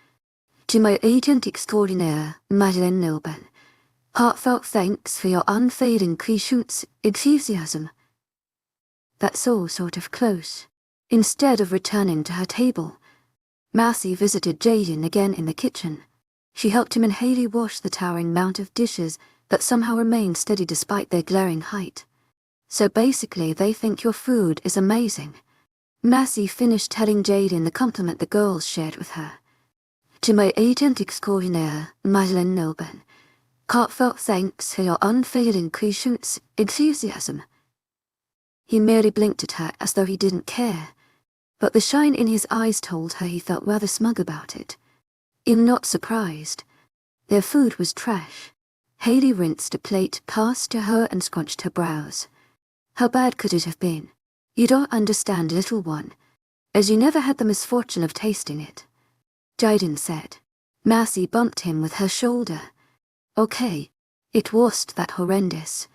To my agent extraordinaire, Madeleine Nilben, heartfelt thanks for your unfailing 𝐊𝐲𝐻𝐵 enthusiasm. That's all sort of close. Instead of returning to her table, Massey visited Jaden again in the kitchen. She helped him and 𝐊𝐲𝐻𝐵 wash the towering mount of dishes that somehow remained steady despite their glaring height. So basically they think your food is amazing. Massey finished telling Jaden the compliment the girls shared with her. To my agent extraordinaire, Madeleine Nilben, heartfelt thanks for your unfailing 𝐊𝐲𝐻𝐵 enthusiasm. He merely blinked at her as though he didn't care, but the shine in his eyes told her he felt rather smug about it. I'm not surprised. Their food was trash. 𝐊𝐲𝐻𝐵 rinsed a plate, passed to her and scrunched her brows. How bad could it have been? You don't understand, little one, as you never had the misfortune of tasting it. Jaden said. Massey bumped him with her shoulder. Okay, it wasn't that horrendous.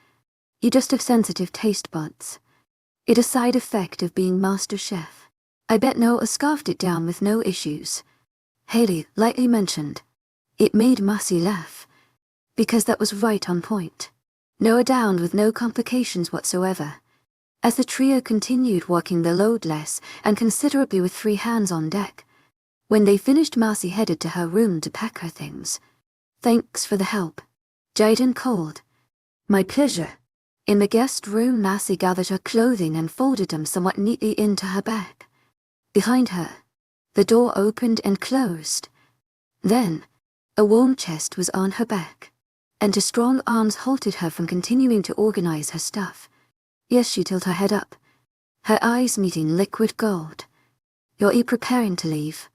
You just have sensitive taste buds. It's a side effect of being master chef. I bet Noah scarfed it down with no issues. 𝐊𝐲𝐻𝐵 lightly mentioned. It made Massey laugh, because that was right on point. Noah downed with no complications whatsoever. As the trio continued working the load less and considerably with 3 hands on deck. When they finished, Massey headed to her room to pack her things. Thanks for the help. Jaden called. My pleasure. In the guest room, Massey gathered her clothing and folded them somewhat neatly into her bag. Behind her, the door opened and closed. Then, a warm chest was on her back, and her strong arms halted her from continuing to organize her stuff. Yes, she tilted her head up, her eyes meeting liquid gold. You're preparing to leave?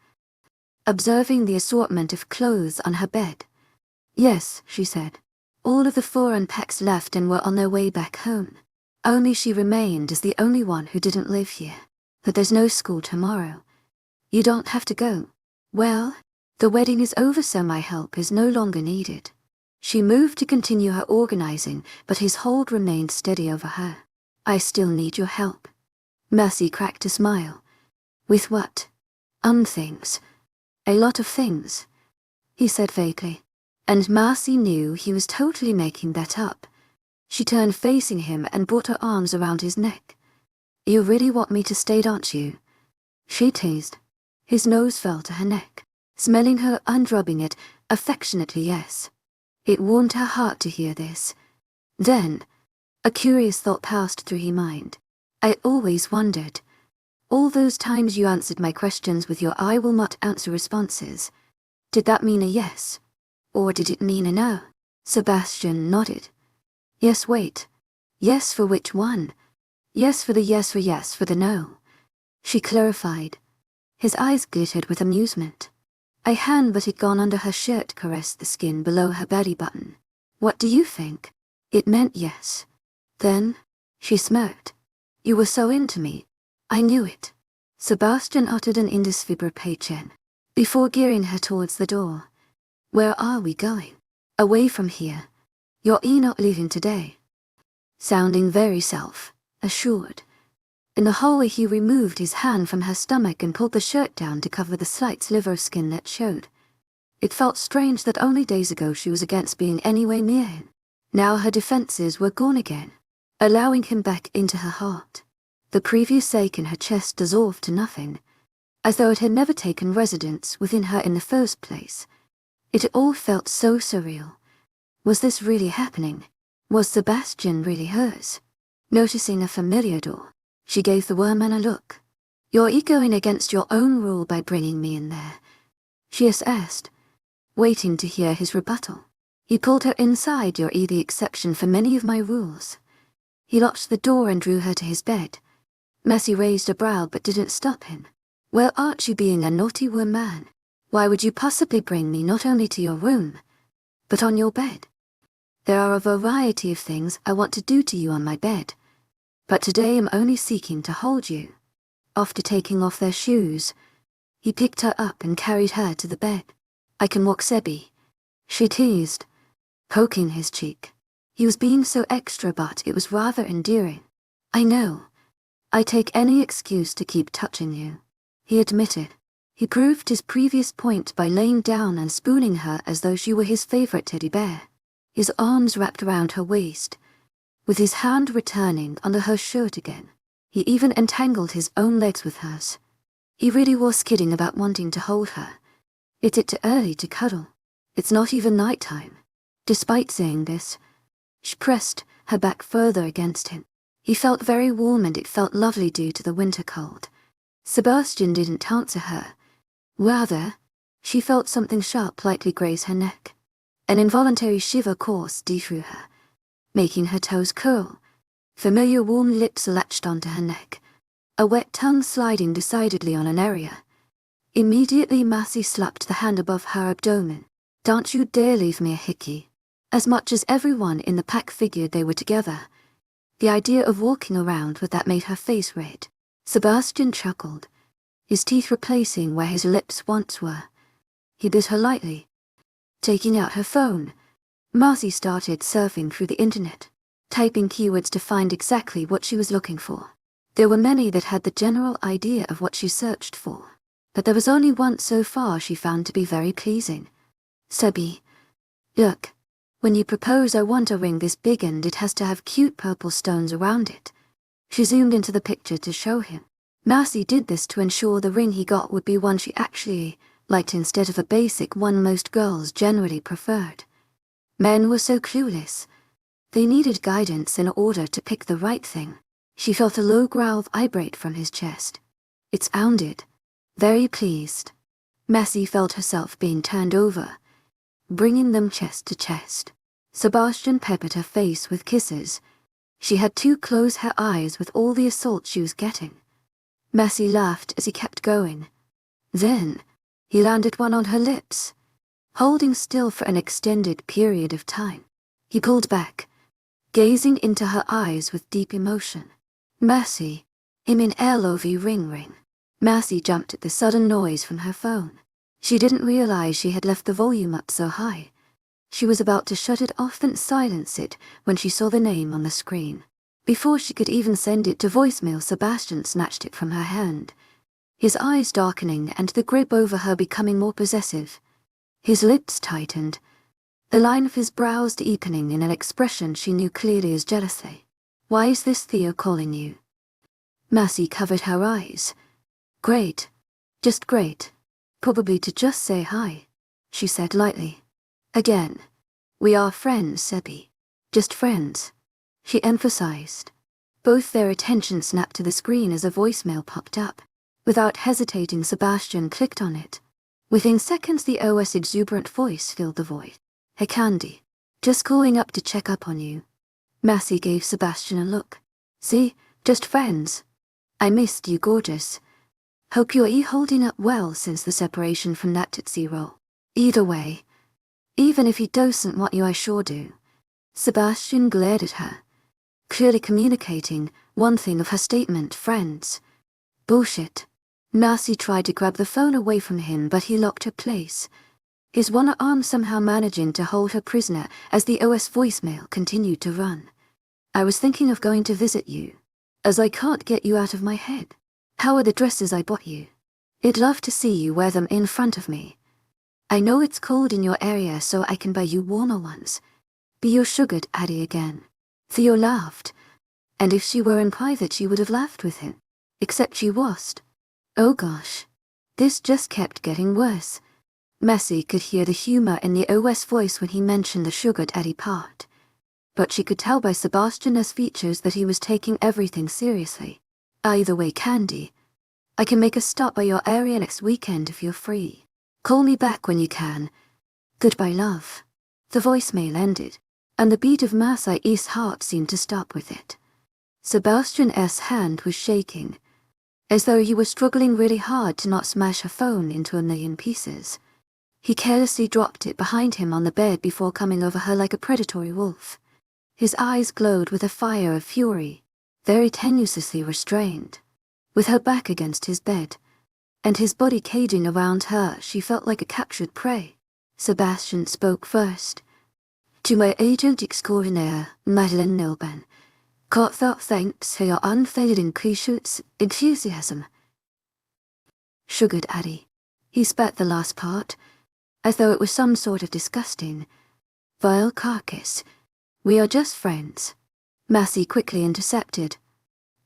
Observing the assortment of clothes on her bed. Yes, she said. All of the 4 unpacks left and were on their way back home. Only she remained as the only one who didn't live here. But there's no school tomorrow. You don't have to go. Well, The wedding is over, so my help is no longer needed. She moved to continue her organizing, but his hold remained steady over her. I still need your help. Mercy cracked a smile. With what? Things. A lot of things, he said vaguely. And Mercy knew he was totally making that up. She turned facing him and brought her arms around his neck. You really want me to stay, don't you? She teased. His nose fell to her neck, smelling her and rubbing it, affectionately, yes. It warmed her heart to hear this. Then, a curious thought passed through his mind. I always wondered. All those times you answered my questions with your I will not answer responses. Did that mean a yes? Or did it mean a no? Sebastian nodded. Yes, wait. Yes for which one? Yes for the yes for the no. She clarified. His eyes glittered with amusement. A hand that had gone under her shirt caressed the skin below her belly button. What do you think? It meant yes. Then, she smirked. You were so into me. I knew it. Sebastian uttered an indescribable before gearing her towards the door. Where are we going? Away from here. You're not leaving today. Sounding very self-assured. In the hallway he removed his hand from her stomach and pulled the shirt down to cover the slight sliver of skin that showed. It felt strange that only days ago she was against being anywhere near him. Now her defenses were gone again, allowing him back into her heart. The previous ache in her chest dissolved to nothing, as though it had never taken residence within her in the first place. It all felt so surreal. Was this really happening? Was Sebastian really hers? Noticing a familiar door, she gave the worm a look. You're going against your own rule by bringing me in there, she asked, waiting to hear his rebuttal. He pulled her inside. You're the exception for many of my rules. He locked the door and drew her to his bed. Mercy raised a brow but didn't stop him. Well, aren't you being a naughty woman? Why would you possibly bring me not only to your room, but on your bed? There are a variety of things I want to do to you on my bed, but today I'm only seeking to hold you. After taking off their shoes, he picked her up and carried her to the bed. I can walk, Sebby, she teased, poking his cheek. He was being so extra, but it was rather endearing. I know. I take any excuse to keep touching you, he admitted. He proved his previous point by laying down and spooning her as though she were his favorite teddy bear. His arms wrapped around her waist, with his hand returning under her shirt again. He even entangled his own legs with hers. He really was kidding about wanting to hold her. It's too early to cuddle. It's not even nighttime. Despite saying this, she pressed her back further against him. He felt very warm and it felt lovely due to the winter cold. Sebastian didn't answer her. Rather, she felt something sharp lightly graze her neck. An involuntary shiver coursed through her, making her toes curl. Familiar warm lips latched onto her neck, a wet tongue sliding decidedly on an area. Immediately Mercy slapped the hand above her abdomen. Don't you dare leave me a hickey. As much as everyone in the pack figured they were together, the idea of walking around with that made her face red. Sebastian chuckled, his teeth replacing where his lips once were. He bit her lightly. Taking out her phone, Mercy started surfing through the internet, typing keywords to find exactly what she was looking for. There were many that had the general idea of what she searched for, but there was only one so far she found to be very pleasing. Sebby, look, when you propose I want a ring this big and it has to have cute purple stones around it. She zoomed into the picture to show him. Mercy did this to ensure the ring he got would be one she actually liked instead of a basic one most girls generally preferred. Men were so clueless. They needed guidance in order to pick the right thing. She felt a low growl vibrate from his chest. It sounded very pleased. Mercy felt herself being turned over, bringing them chest to chest. Sebastian peppered her face with kisses. She had to close her eyes with all the assault she was getting. Mercy laughed as he kept going. Then, he landed one on her lips, holding still for an extended period of time. He pulled back, gazing into her eyes with deep emotion. Mercy, 𝐿𝐻 ring. Mercy jumped at the sudden noise from her phone. She didn't realize she had left the volume up so high. She was about to shut it off and silence it when she saw the name on the screen. Before she could even send it to voicemail, Sebastian snatched it from her hand, his eyes darkening and the grip over her becoming more possessive. His lips tightened, the line of his brows deepening in an expression she knew clearly as jealousy. "Why is this Theo calling you?" Massey covered her eyes. "Great. Just great. Probably to just say hi," she said lightly. "Again. We are friends, Sebby. Just friends," she emphasized. Both their attention snapped to the screen as a voicemail popped up. Without hesitating, Sebastian clicked on it. Within seconds, the OS exuberant voice filled the void. "Hey Candy. Just calling up to check up on you." Massey gave Sebastian a look. "See? Just friends. I missed you, gorgeous. Hope you're holding up well since the separation from that Tootsie Roll. Either way, even if he doesn't want you, I sure do." Sebastian glared at her, clearly communicating one thing of her statement: friends. Bullshit. Massey tried to grab the phone away from him, but he locked her place, his one arm somehow managing to hold her prisoner as the OS voicemail continued to run. "I was thinking of going to visit you, as I can't get you out of my head. How are the dresses I bought you? I'd love to see you wear them in front of me. I know it's cold in your area, so I can buy you warmer ones. Be your sugar daddy again." Theo laughed, and if she were in private she would have laughed with him, except she wasn't. Oh gosh. This just kept getting worse. Massey could hear the humor in the OS voice when he mentioned the sugar daddy part, but she could tell by Sebastian's features that he was taking everything seriously. "Either way, Candy, I can make a stop by your area next weekend if you're free. Call me back when you can. Goodbye, love." The voicemail ended, and the beat of Massey's heart seemed to stop with it. Sebastian's hand was shaking, as though he was struggling really hard to not smash her phone into a million pieces. He carelessly dropped it behind him on the bed before coming over her like a predatory wolf. His eyes glowed with a fire of fury, very tenuously restrained. With her back against his bed, and his body caging around her, she felt like a captured prey. Sebastian spoke first. "To my agent extraordinaire, Madeleine Nilben, heartfelt thanks for your unfailing patience, enthusiasm." "Sugar daddy." He spat the last part, as though it was some sort of disgusting, vile carcass. "We are just friends." Massey quickly intercepted.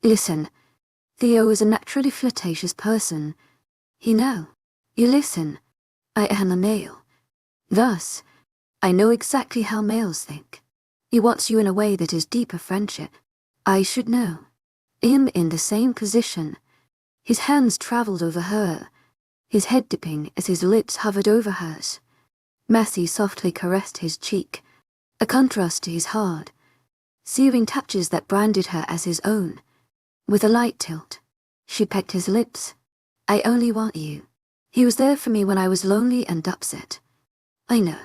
"Listen, Theo is a naturally flirtatious person. You know. You listen. I am a male. Thus, I know exactly how males think. He wants you in a way that is deeper friendship. I should know. Him in the same position." His hands traveled over her, his head dipping as his lips hovered over hers. Massey softly caressed his cheek, a contrast to his hard, searing touches that branded her as his own. With a light tilt, she pecked his lips. "I only want you. He was there for me when I was lonely and upset. I know.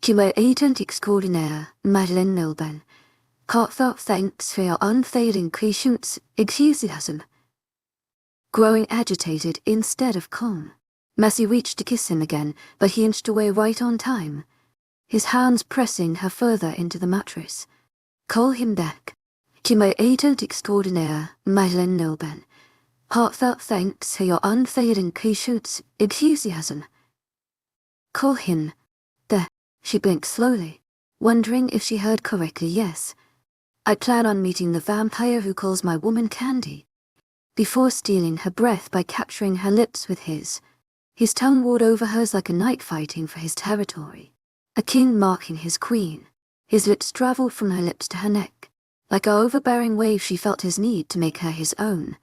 To my agent extraordinaire, Madeleine Nilben, heartfelt thanks for your unfailing patience, enthusiasm." Growing agitated instead of calm, Massey reached to kiss him again, but he inched away right on time, his hands pressing her further into the mattress. "Call him back. To my agent extraordinaire, Madeleine Nilben, heartfelt thanks for your unfailing patience, enthusiasm." "Call him. There." She blinked slowly, wondering if she heard correctly. "Yes. I plan on meeting the vampire who calls my woman Candy." Before stealing her breath by capturing her lips with his tongue warred over hers like a knight fighting for his territory, a king marking his queen. His lips traveled from her lips to her neck. Like an overbearing wave, she felt his need to make her his own,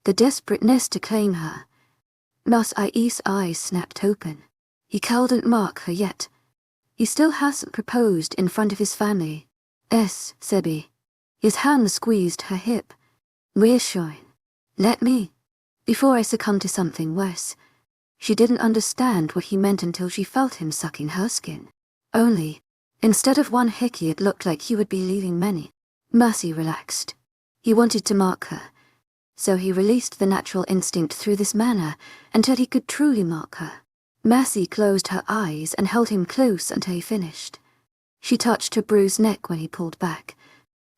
the desperateness to claim her. Massey's eyes snapped open. He couldn't mark her yet. He still hasn't proposed in front of his family. Sebby. His hand squeezed her hip, reassuring. "Let me. Before I succumb to something worse." She didn't understand what he meant until she felt him sucking her skin. Only, instead of one hickey, it looked like he would be leaving many. Massey relaxed. He wanted to mark her, so he released the natural instinct through this manner until he could truly mark her. Mercy closed her eyes and held him close until he finished. She touched her bruised neck when he pulled back,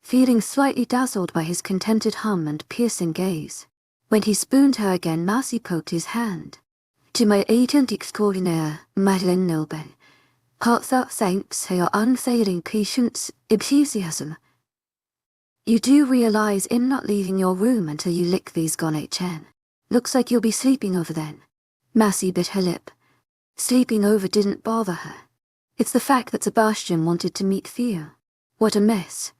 feeling slightly dazzled by his contented hum and piercing gaze. When he spooned her again, Mercy poked his hand. To my agent extraordinaire, Madeleine Nilben. Heartfelt thanks for your unfailing patience, 𝐊𝐲𝐳. You do realize I'm not leaving your room until you lick these 𝐊𝐢𝐳. Looks like you'll be sleeping over then. Mercy bit her lip. Sleeping over didn't bother her. It's the fact that Sebastian wanted to meet Theo. What a mess.